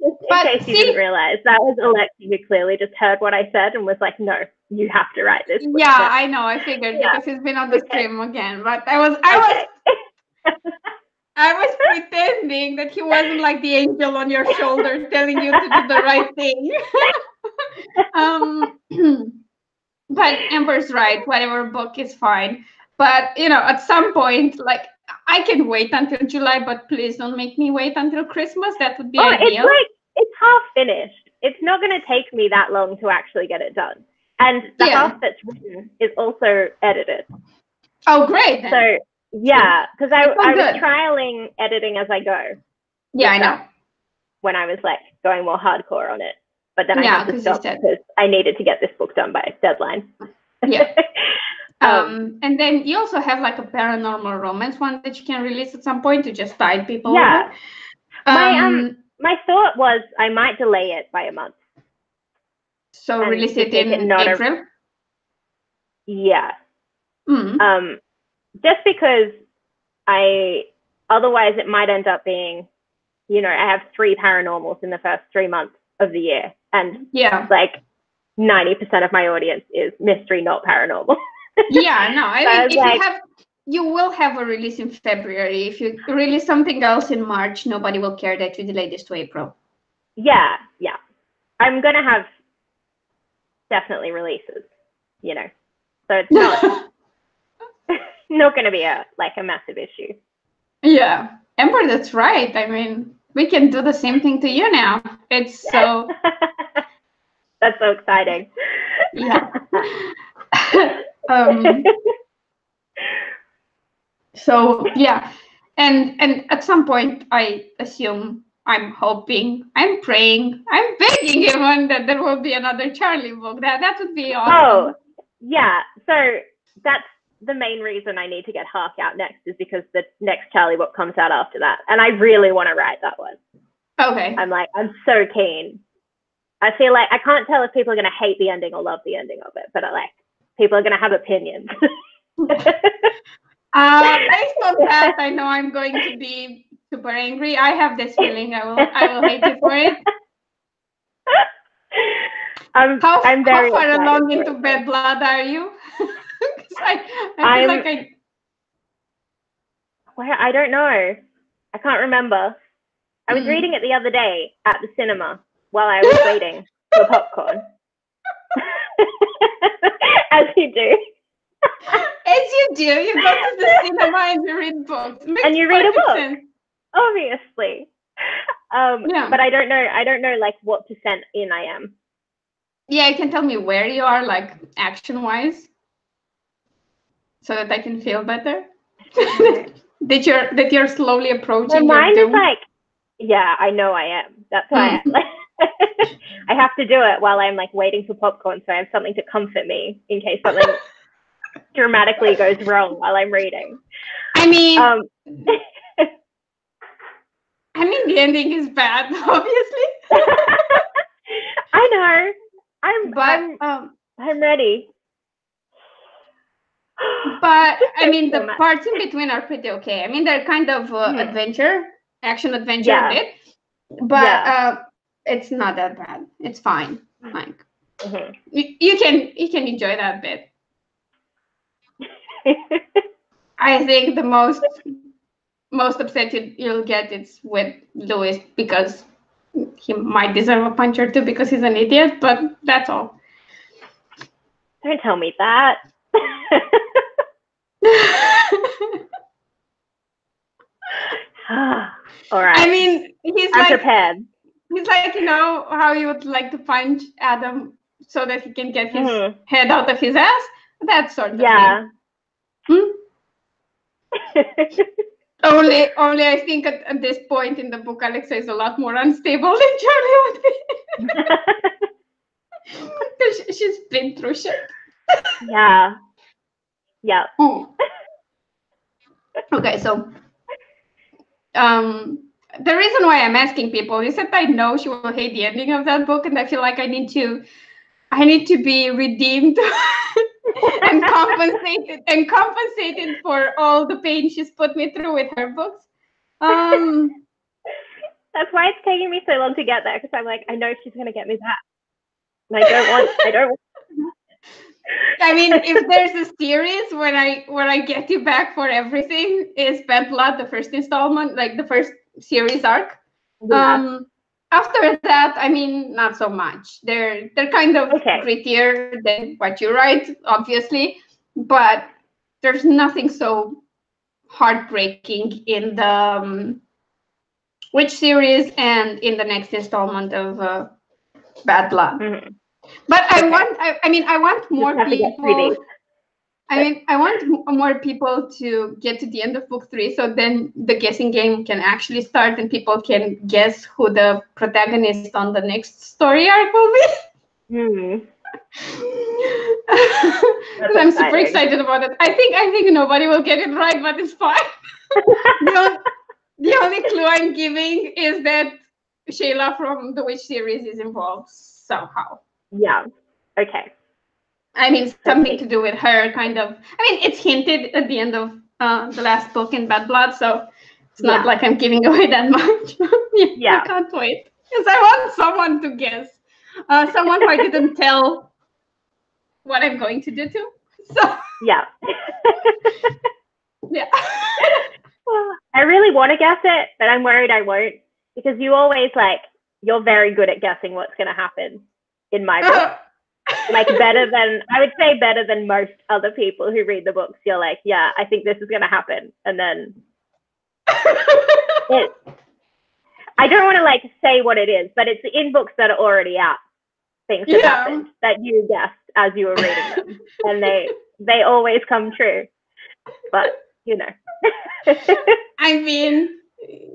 Just in case you didn't realize, that was Alexi who clearly just heard what I said and was like, no, you have to write this. Yeah, I know. I figured because he's been on the stream again. But I was pretending that he wasn't like the angel on your shoulder telling you to do the right thing. But Amber's right. Whatever book is fine. But at some point, like I can wait until July, but please don't make me wait until Christmas. That would be ideal. It's half finished. It's not going to take me that long to actually get it done. And the half that's written is also edited. Oh, great. Then. So, yeah, because I was trialing editing as I go. Yeah, I know. When I was like going more hardcore on it. But then I had to stop because I needed to get this book done by deadline. Yeah. And then you also have like a paranormal romance one that you can release at some point to just tide people over. My thought was I might delay it by a month. So release it in April? Yeah. Just because otherwise it might end up being, I have 3 paranormals in the first 3 months of the year. And like 90% of my audience is mystery, not paranormal. Yeah, no, I mean, you will have a release in February. If you release something else in March, nobody will care that you delayed this to April. Yeah. I'm going to have definitely releases, so it's not, not going to be a massive issue. Yeah, Amber, that's right. I mean, we can do the same thing to you now. It's so... That's so exciting. Yeah. So yeah, and at some point I assume, I'm hoping, I'm praying, I'm begging even that there will be another Charlie book. That would be awesome. Oh yeah, so that's the main reason I need to get Hark out next, is because the next Charlie book comes out after that, and I really want to write that one. Okay. I'm so keen. I feel like I can't tell if people are going to hate the ending or love the ending of it, but people are going to have opinions. Based on that, I know I'm going to be super angry. I have this feeling I will hate you for it. I'm very how far along into Bad Blood are you? I feel like I don't know. I can't remember. I was reading it the other day at the cinema while I was waiting for popcorn. As you do. As you do. You go to the cinema and you read books. And you read a book. Obviously. But I don't know like what percent in I am. Yeah, you can tell me where you are, like action-wise, so that I can feel better. that you're slowly approaching. Mine is like, yeah, I know I am. That's why I have to do it while I'm like waiting for popcorn, so I have something to comfort me in case something dramatically goes wrong while I'm reading. I mean, the ending is bad, obviously. I know. I'm ready. But I mean, the parts in between are pretty okay. I mean, they're kind of action adventure a bit, but it's not that bad. It's fine. Like you can enjoy that bit. I think the most upset you'll get is with Louis, because he might deserve a punch or two because he's an idiot, but that's all. Don't tell me that. All right. I mean, I'm prepared. He's like, how you would like to punch Adam so that he can get his head out of his ass? That sort of thing. Only I think at this point in the book, Alexa is a lot more unstable than Charlie would be. She's been through shit. Yeah. Okay, so the reason why I'm asking people is that I know she will hate the ending of that book, and I feel like I need to I need to be redeemed and compensated for all the pain she's put me through with her books. That's why it's taking me so long to get there, because I'm like, I know she's gonna get me back. And I don't want. I mean, if there's a series where I get you back for everything, is Bad Blood, the first installment, like the first series arc. Yeah. After that, I mean, not so much. They're kind of grittier than what you write, obviously, but there's nothing so heartbreaking in the Witch series and in the next installment of Bad Blood. Mm-hmm. But I want more people. I want more people to get to the end of book 3, so then the guessing game can actually start and people can guess who the protagonist on the next story arc will be. I'm super excited about it. I think nobody will get it right, but it's fine. The only clue I'm giving is that Shayla from the Witch series is involved somehow. Yeah. Okay. I mean, something to do with her, kind of. I mean, it's hinted at the end of the last book in Bad Blood, so it's not like I'm giving away that much. I can't wait. Because I want someone to guess. Someone who I didn't tell what I'm going to do to. So. Yeah. Yeah. I really want to guess it, but I'm worried I won't. Because you always, you're very good at guessing what's going to happen in my book. Better than most other people who read the books. You're like, yeah, I think this is going to happen. And then I don't want to say what it is, but it's in books that are already out. Things that happened that you guessed as you were reading them. And they always come true. But, I mean,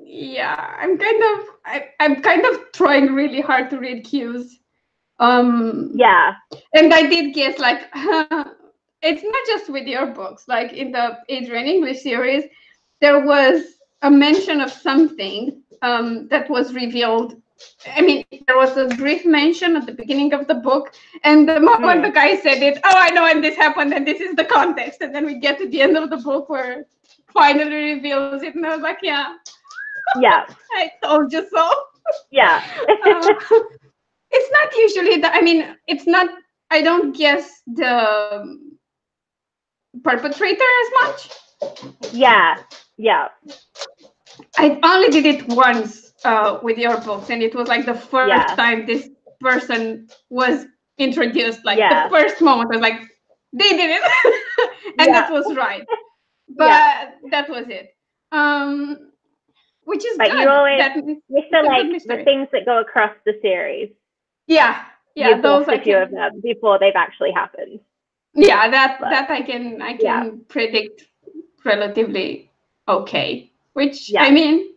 yeah, I'm kind of trying really hard to read cues. Yeah. And I did guess, it's not just with your books. Like in the Adrian English series, there was a mention of something that was revealed. I mean, there was a brief mention at the beginning of the book, and the moment the guy said it, oh, I know, and this happened, and this is the context. And then we get to the end of the book where it finally reveals it, and I was like, yeah. Yeah. I told you so. Yeah. It's not usually it's not, I don't guess the perpetrator as much. Yeah. Yeah. I only did it once with your books, and it was the first time this person was introduced. The first moment I was like, they did it. And that was right. But that was it. Which is but good. You always the things that go across the series. Yeah, those a few of them before they've actually happened. Yeah, that I can predict relatively okay. Which I mean,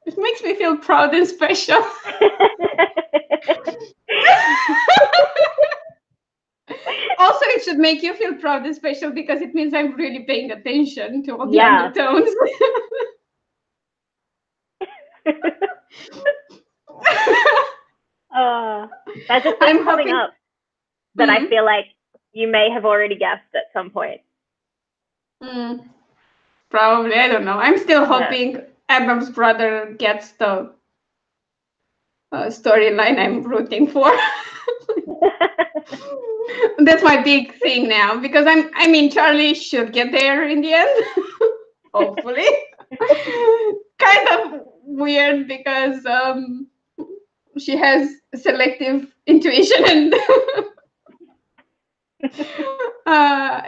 it makes me feel proud and special. Also, it should make you feel proud and special because it means I'm really paying attention to all the undertones. There's a thing coming up that I feel like you may have already guessed at some point. Probably, I don't know. I'm still hoping Adam's brother gets the storyline I'm rooting for. That's my big thing now, because I mean, Charlie should get there in the end. Hopefully. Kind of weird because she has selective intuition and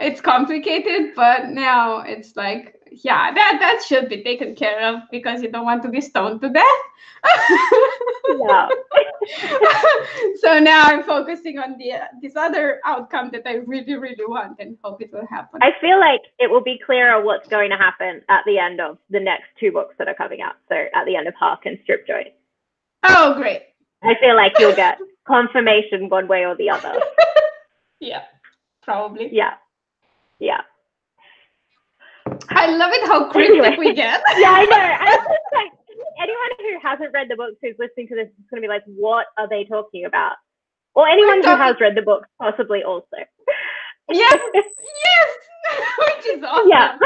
it's complicated, but now it's that should be taken care of because you don't want to be stoned to death. Yeah. So now I'm focusing on this other outcome that I really, really want and hope it will happen. I feel like it will be clearer what's going to happen at the end of the next 2 books that are coming out. So at the end of Hark and Strip Joint. Oh, great. I feel like you'll get confirmation one way or the other. Yeah, probably. Yeah. Yeah. I love it how cryptic we get. Yeah, I know. I was just anyone who hasn't read the books who's listening to this is going to be like, what are they talking about? Or anyone who has read the book, possibly also. Yes, which is awesome. Yeah.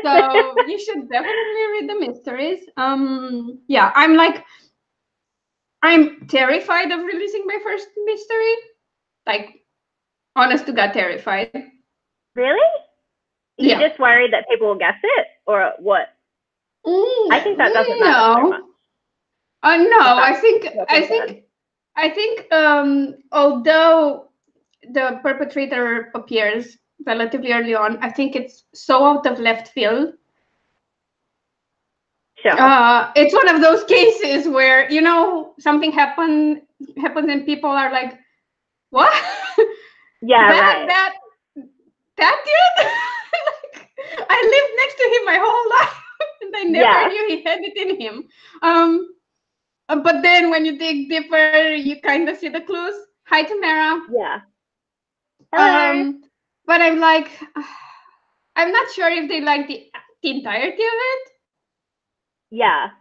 So you should definitely read the mysteries. Yeah, I'm terrified of releasing my first mystery. Like, honest to God, terrified. Really? Are you just worried that people will guess it, or what? I think that doesn't matter so much. No, I think although the perpetrator appears relatively early on, I think it's so out of left field. Sure. It's one of those cases where, you know, something happens and people are like, what? Yeah, that dude? Like, I lived next to him my whole life and I never knew he had it in him. But then when you dig deeper, you kind of see the clues. Hi, Tamara. Yeah. Hello. But I'm like, I'm not sure if they like the entirety of it. Yeah.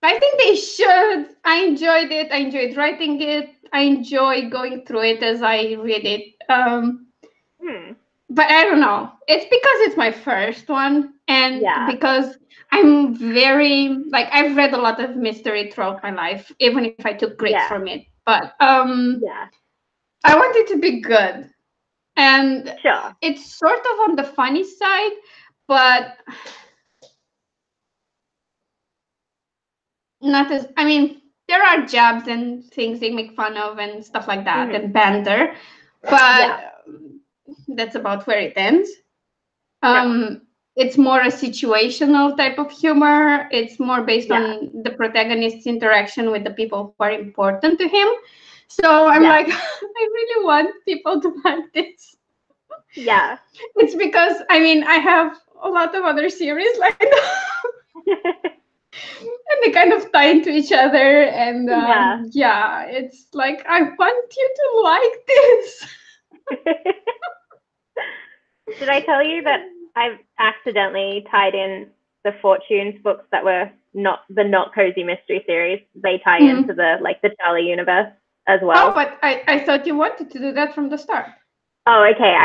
I think they should. I enjoyed it. I enjoyed writing it. I enjoy going through it as I read it. But I don't know. It's because it's my first one, and because I'm very I've read a lot of mystery throughout my life, even if I took breaks from it. But I want it to be good, and it's sort of on the funny side, but not as. I mean, there are jabs and things they make fun of and stuff like that, and banter, but that's about where it ends. It's more a situational type of humor. It's more based on the protagonist's interaction with the people who are important to him. So I'm like, I really want people to like this. Yeah. It's because, I mean, I have a lot of other series like that. And they kind of tie into each other. And it's like, I want you to like this. Did I tell you that I've accidentally tied in the Fortunes books that were not cozy mystery series? They tie into the Charlie universe as well. Oh, but I thought you wanted to do that from the start. Oh, okay.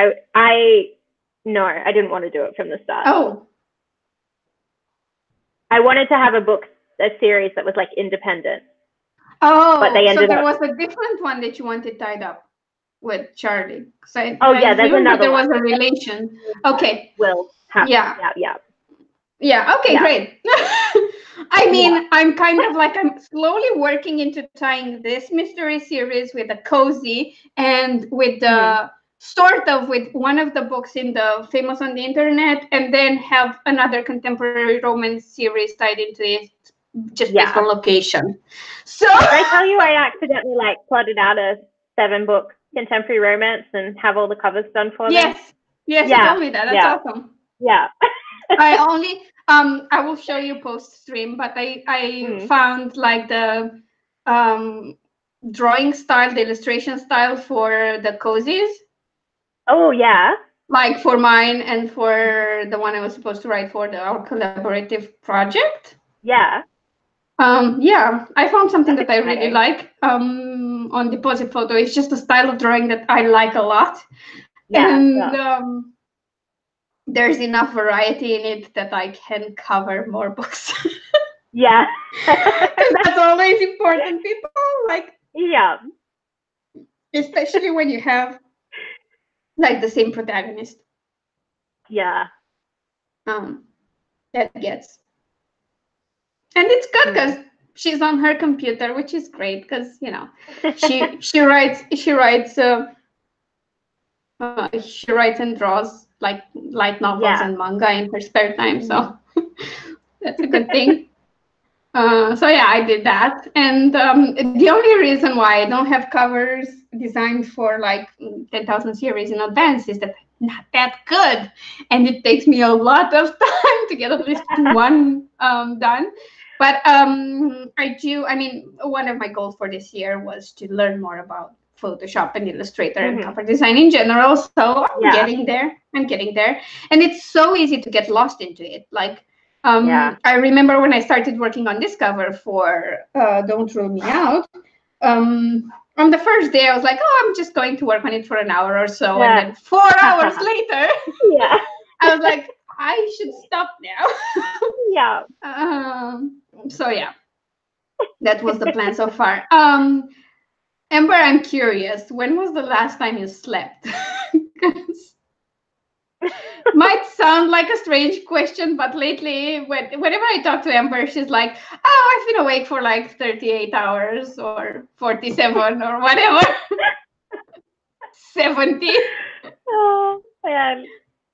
No, I didn't want to do it from the start. Oh. I wanted to have a series that was independent. Oh, but they ended was a different one that you wanted tied up with Charlie. There's another there was a relation. Okay. Will happen. Yeah. Okay, great. I mean, I'm kind of I'm slowly working into tying this mystery series with a cozy and with the sort of with one of the books in the famous on the internet, and then have another contemporary romance series tied into it just based on location. So did I tell you I accidentally plotted out a 7-book contemporary romance and have all the covers done for them? Yes, you told me that. That's awesome. Yeah. I only I will show you post stream, but I found the drawing style, the illustration style for the cozies. Oh yeah. Like for mine and for the one I was supposed to write for our collaborative project. Yeah. I found something that I really like on Deposit Photo. It's just a style of drawing that I like a lot. And there's enough variety in it that I can cover more books. Yeah. That's always important, people. Especially when you have the same protagonist. Yeah. That gets. And it's good because she's on her computer, which is great because she writes and draws light novels and manga in her spare time, so that's a good thing. I did that, and the only reason why I don't have covers designed for 10,000 series in advance is that I'm not that good, and it takes me a lot of time to get at least one done. But one of my goals for this year was to learn more about Photoshop and Illustrator and cover design in general. So I'm getting there. And it's so easy to get lost into it. I remember when I started working on this cover for Don't Rule Me Out, on the first day, I was like, oh, I'm just going to work on it for an hour or so. Yeah. And then 4 hours later, Yeah. I was like, I should stop now. Yeah. So yeah, that was the plan so far. Amber, I'm curious, when was the last time you slept? Might sound like a strange question, but lately, whenever I talk to Amber, she's like, oh, I've been awake for like 38 hours or 47 or whatever. 70. Oh, man.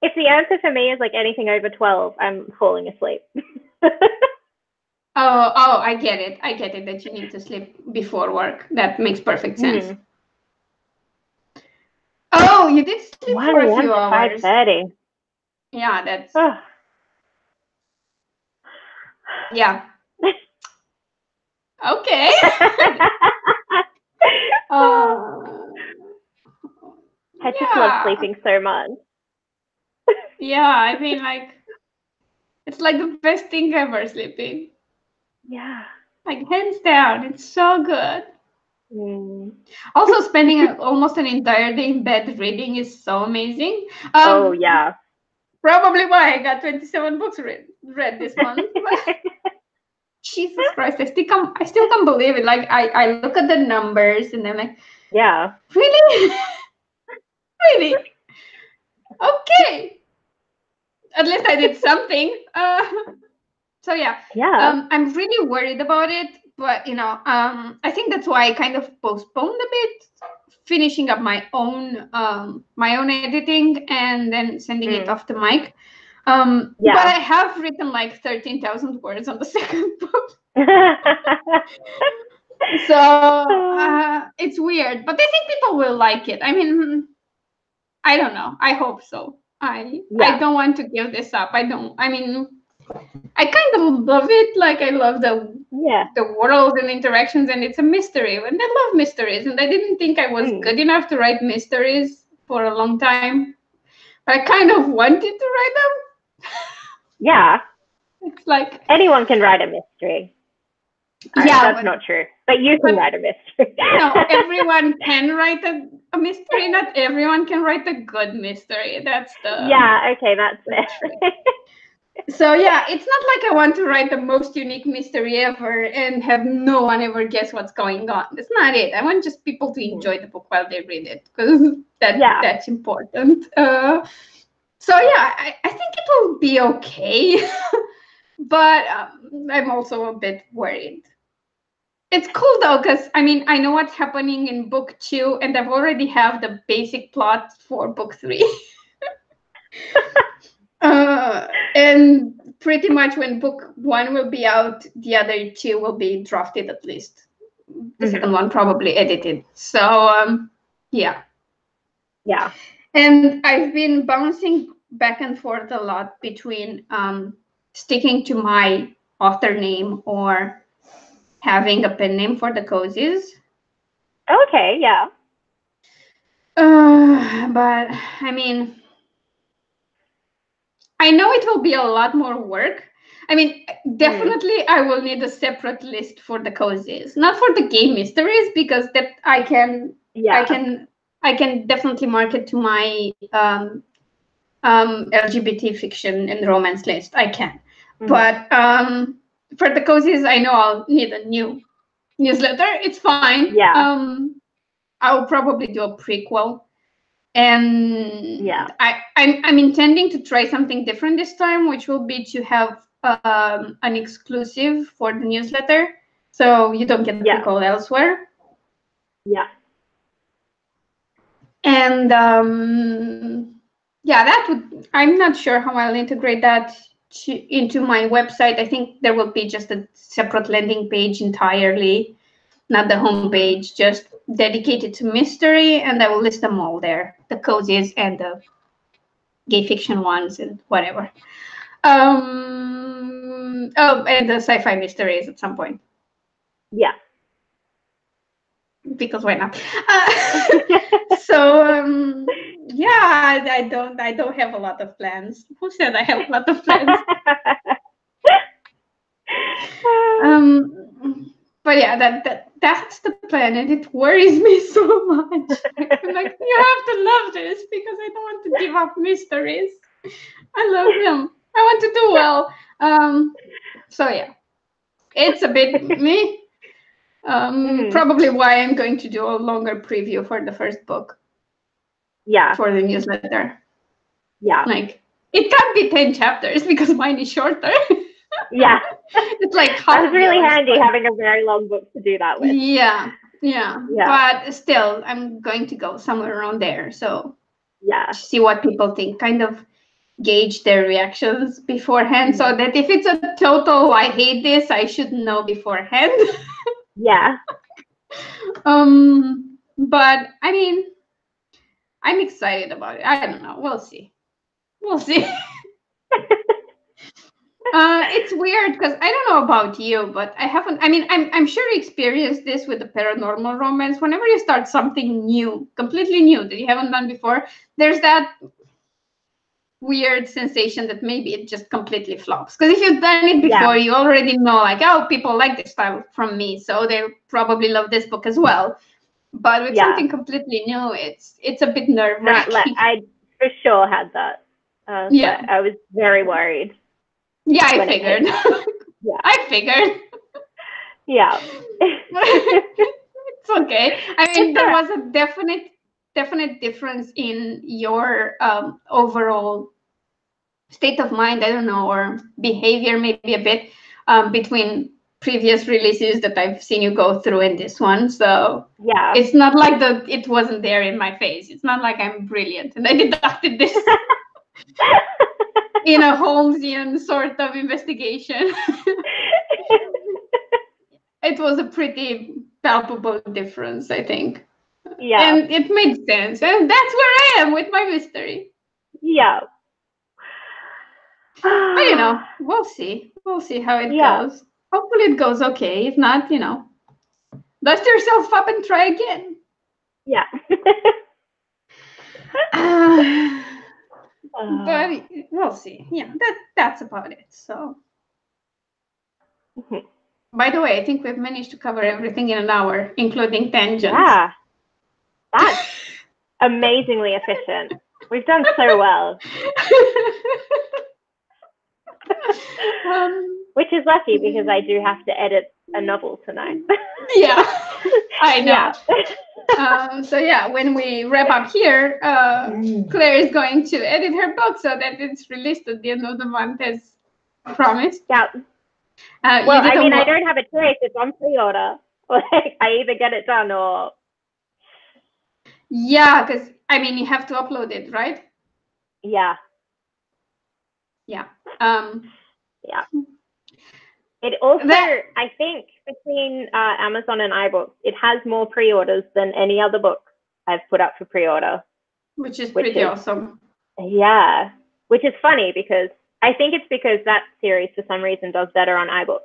If the answer for me is like anything over 12, I'm falling asleep. Oh, I get it. I get it that you need to sleep before work. That makes perfect sense. Oh, you did sleep for a few hours. 5:30. Yeah, that's... Yeah. Okay. I just love sleeping so much. Yeah, I mean, like, it's like the best thing ever, sleeping. Yeah. Like, hands down, it's so good. Also, spending almost an entire day in bed reading is so amazing. Oh, yeah. Probably why I got 27 books read this month. Jesus Christ, I still can't believe it. Like, I look at the numbers and I'm like, yeah. Really? Really? Okay. At least I did something. So yeah. I'm really worried about it, but I think that's why I kind of postponed a bit finishing up my own editing and then sending it off to Mike. But I have written like 13,000 words on the second book. So it's weird, but I think people will like it. I mean, I don't know. I hope so. I don't want to give this up. I mean, I kind of love it. Like, I love the world and interactions, and it's a mystery. And I love mysteries, and I didn't think I was good enough to write mysteries for a long time. But I kind of wanted to write them. Yeah. It's like... anyone can write a mystery. That's not true. But you can write a mystery. No, everyone can write a mystery. Not everyone can write a good mystery. That's the... Yeah, okay, that's it. So yeah, it's not like I want to write the most unique mystery ever and have no one ever guess what's going on. That's not it. I want just people to enjoy the book while they read it, because that's important. So yeah, I think it will be okay, but I'm also a bit worried. It's cool though, because I mean, I know what's happening in book 2, and I've already have the basic plot for book 3. And pretty much when book 1 will be out, the other 2 will be drafted at least. The second one probably edited. So yeah. Yeah. And I've been bouncing back and forth a lot between sticking to my author name or having a pen name for the cozies. Okay, yeah. But I mean, I know it will be a lot more work. I mean, definitely I will need a separate list for the cozies, not for the gay mysteries, because that I can definitely market to my LGBT fiction and romance list. I can, but for the cozies, I know I'll need a new newsletter. It's fine. Yeah. I'll probably do a prequel. And I'm intending to try something different this time, which will be to have an exclusive for the newsletter, so you don't get the prequel elsewhere. Yeah. And that would... I'm not sure how I'll integrate that into my website. I think there will be just a separate landing page entirely, not the homepage, just dedicated to mystery, and I will list them all there, the cozies and the gay fiction ones and whatever. And the sci-fi mysteries at some point. Yeah. Because why not? So I don't have a lot of plans. Who said I have a lot of plans? But yeah, that's the plan, and it worries me so much. I'm like, you have to love this because I don't want to give up mysteries. I love them. I want to do well. So yeah, it's a bit me. Probably why I'm going to do a longer preview for the first book. Yeah. For the newsletter. Yeah. Like, it can't be 10 chapters because mine is shorter. Yeah. It's like That's really handy having a very long book to do that with. Yeah. But still, I'm going to go somewhere around there. So yeah, see what people think. Kind of gauge their reactions beforehand, so that if it's a total I hate this, I should know beforehand. Yeah. But I mean, I'm excited about it. I don't know. We'll see. It's weird because I don't know about you, but I haven't. I mean, I'm sure you experienced this with the paranormal romance. Whenever you start something new, completely new that you haven't done before, there's that weird sensation that maybe it just completely flops. Because if you've done it before, you already know, like, oh, people like this style from me, so they probably love this book as well. But with something completely new, it's a bit nerve-wracking. I for sure had that. I was very worried. Yeah, I figured. I figured. Yeah. It's okay. I mean, there was a definite difference in your overall state of mind, I don't know, or behavior maybe a bit between previous releases that I've seen you go through in this one. So yeah, it's not like it wasn't there in my face. It's not like I'm brilliant and I deducted this in a Holmesian sort of investigation. It was a pretty palpable difference, I think. Yeah. And it made sense. And that's where I am with my mystery. Yeah. But, you know, we'll see. We'll see how it goes. Hopefully it goes okay. If not, you know, dust yourself up and try again. Yeah. But we'll see. Yeah, that's about it. So, by the way, I think we've managed to cover everything in an hour, including tangents. Yeah, that's amazingly efficient. We've done so well. Which is lucky because I do have to edit a novel tonight. Yeah, I know. Yeah. So yeah, when we wrap up here, Claire is going to edit her book so that it's released at the end of the month as promised. Yeah. Well, I mean, I don't have a choice. It's on pre-order. Like, I either get it done or... Yeah, because, I mean, you have to upload it, right? Yeah. Yeah. Yeah. It also, I think, between Amazon and iBooks, it has more pre-orders than any other book I've put up for pre-order. Which is pretty awesome. Yeah. Which is funny because I think it's because that series, for some reason, does better on iBooks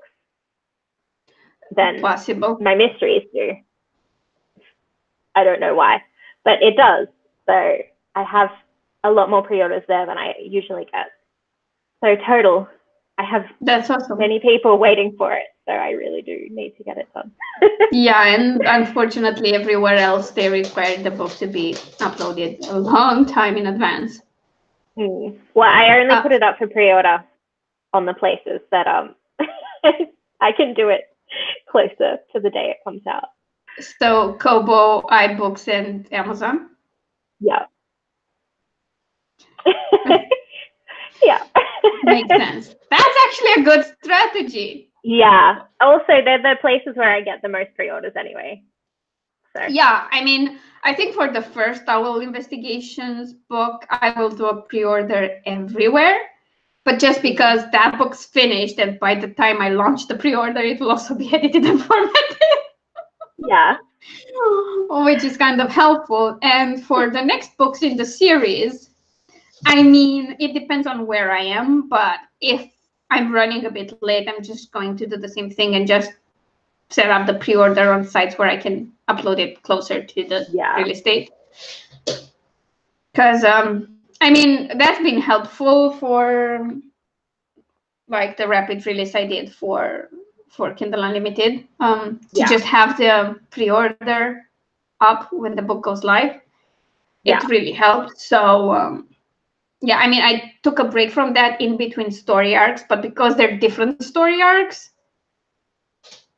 than my mysteries do. I don't know why, but it does. So I have a lot more pre-orders there than I usually get. So total, I have many people waiting for it. So I really do need to get it done. Yeah, and unfortunately, everywhere else, they require the book to be uploaded a long time in advance. Well, I only put it up for pre-order on the places that I can do it closer to the day it comes out. So Kobo, iBooks, and Amazon? Yeah. Yeah. Makes sense. That's actually a good strategy. Yeah. Also, they're the places where I get the most pre-orders anyway. So. Yeah, I mean, I think for the first Owl Investigations book, I will do a pre-order everywhere. But just because that book's finished, and by the time I launch the pre-order, it will also be edited and formatted. Yeah. Which is kind of helpful. And for the next books in the series, I mean, it depends on where I am, but if I'm running a bit late, I'm just going to do the same thing and just set up the pre-order on sites where I can upload it closer to the release date. Because, I mean, that's been helpful for, like, the rapid release I did for for Kindle Unlimited to just have the pre-order up when the book goes live. It really helped. So yeah, I mean, I took a break from that in between story arcs, but because they're different story arcs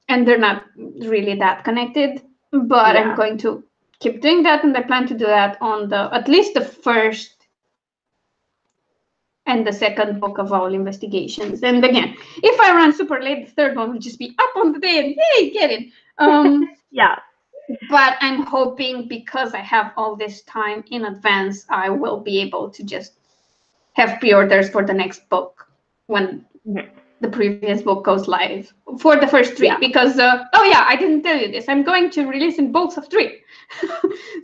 and they're not really that connected, but I'm going to keep doing that, and I plan to do that on at least the first and the second book of All Investigations. And again, if I run super late, the third one will just be up on the day and hey, get it. But I'm hoping because I have all this time in advance, I will be able to just have pre-orders for the next book when the previous book goes live for the first 3. Because, I didn't tell you this. I'm going to release in bulks of 3.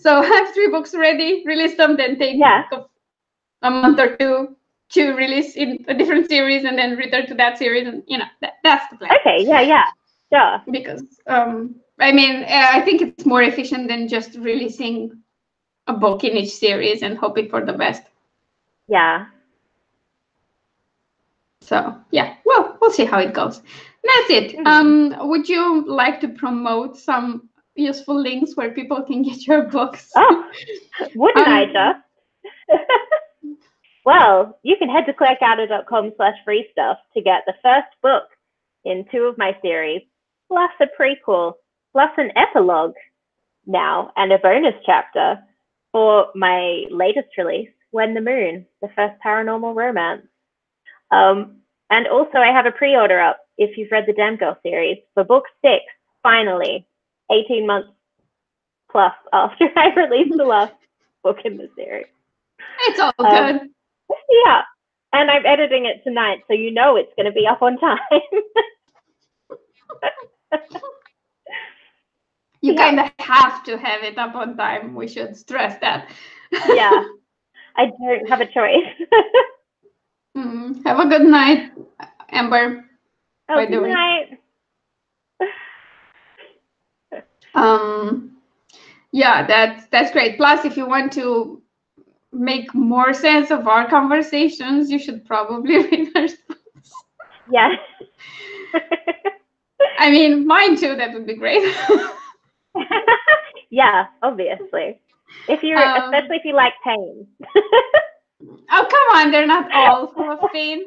So I have 3 books ready, release them, then take a month or 2 to release in a different series and then return to that series. And, that's the plan. Okay, sure. Because, I mean, I think it's more efficient than just releasing a book in each series and hoping for the best. Yeah. So, yeah, well, we'll see how it goes. That's it. Would you like to promote some useful links where people can get your books? Oh, wouldn't I just? Well, you can head to clarekauter.com/free stuff to get the first book in 2 of my series, plus a prequel, plus an epilogue now, and a bonus chapter for my latest release, When the Moon, the first paranormal romance. And also I have a pre-order up, if you've read the Damn Girl series, for book 6, finally, 18 months plus after I released the last book in the series. It's all good. Yeah, and I'm editing it tonight, so it's going to be up on time. You kind of have to have it up on time. We should stress that. Yeah, I don't have a choice. Have a good night, Amber. Oh, good night. Yeah, that's great. Plus, if you want to make more sense of our conversations, you should probably read our books. Yes. I mean, mine too. That would be great. Yeah, obviously. Especially if you like pain. Oh, come on. They're not all full of pain.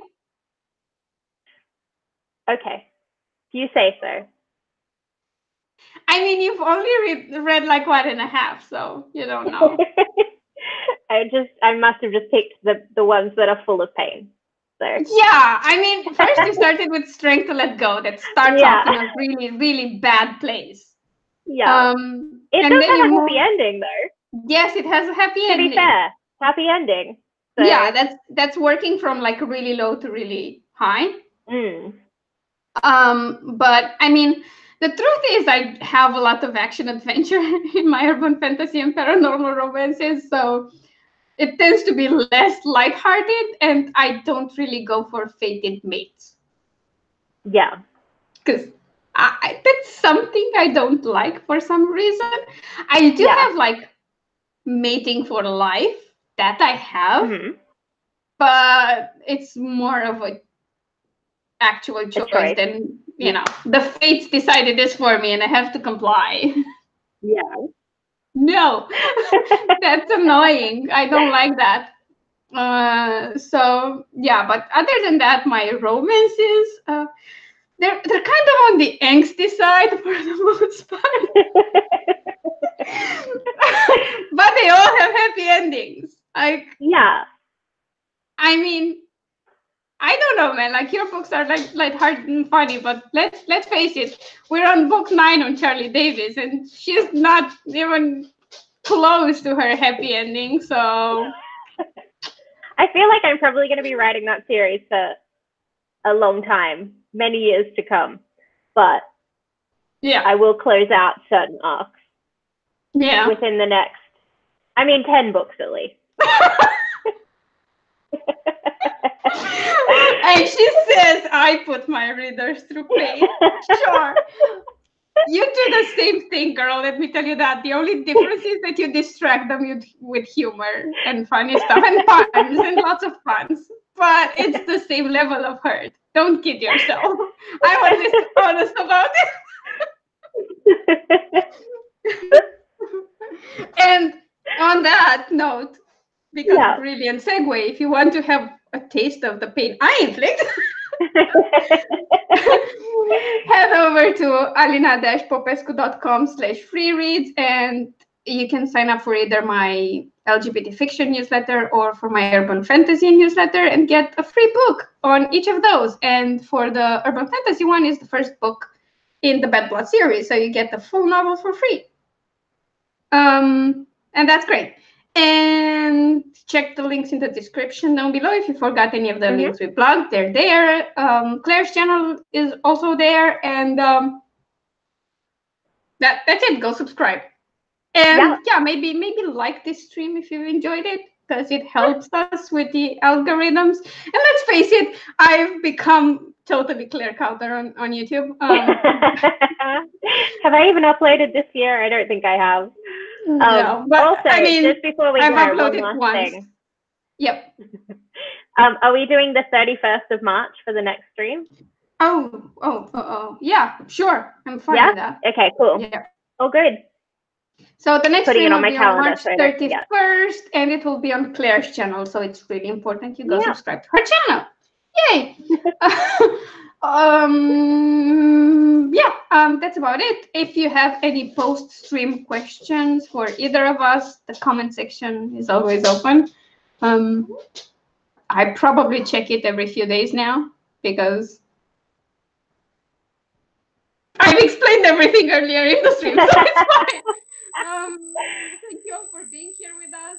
Okay. You say so. I mean, you've only read like 1.5, so you don't know. I must have just picked the ones that are full of pain. So. Yeah, I mean, first you started with Strength to Let Go. That starts off in a really, really bad place. Yeah. It does have a happy ending, though. Yes, it has a happy ending. To be fair, happy ending. So. Yeah, that's working from like really low to really high. But I mean, the truth is I have a lot of action adventure in my urban fantasy and paranormal romances, so it tends to be less lighthearted, and I don't really go for fated mates. Yeah. Because that's something I don't like for some reason. I do have like mating for life, that I have, but it's more of a actual choice than, the fates decided this for me and I have to comply. Yeah. No, that's annoying. I don't like that. So yeah, but other than that, my romances, they're kind of on the angsty side for the most part. But they all have happy endings. I mean, I don't know, man. Like, your books are like lighthearted and funny, but let's face it, we're on book 9 on Charlie Davis, and she's not even close to her happy ending. So I feel like I'm probably going to be writing that series for a long time, many years to come. But I will close out certain arcs. Yeah. Within the next, 10 books at least. And she says, I put my readers through pain. Sure. You do the same thing, girl. Let me tell you that. The only difference is that you distract them with humor and funny stuff and puns and lots of puns. but it's the same level of hurt. Don't kid yourself. I was just honest about it. And on that note, because brilliant segue, if you want to have a taste of the pain I inflict, head over to alina-popescu.com/free reads, and you can sign up for either my LGBT fiction newsletter or for my urban fantasy newsletter and get a free book on each of those. And for the urban fantasy one is the first book in the Bad Blood series, so you get the full novel for free. And that's great. And check the links in the description down below. If you forgot any of the links we plugged, they're there. Claire's channel is also there, and that's it. Go subscribe. And maybe like this stream if you enjoyed it, because it helps us with the algorithms. And let's face it, I've become totally Clare Kauter on YouTube. Have I even uploaded this year? I don't think I have. No, but also, I mean, just before we I've go, uploaded one last once. thing. Yep. Are we doing the 31st of March for the next stream? Yeah, sure. I'm fine with that. Okay, cool. Yeah. Oh, good. So the next stream will be on March so 31st, and it will be on Claire's channel. So it's really important you go subscribe to her channel. Yay! That's about it. If you have any post-stream questions for either of us, the comment section is always open. I probably check it every few days now because I've explained everything earlier in the stream, so it's fine. Thank you all for being here with us.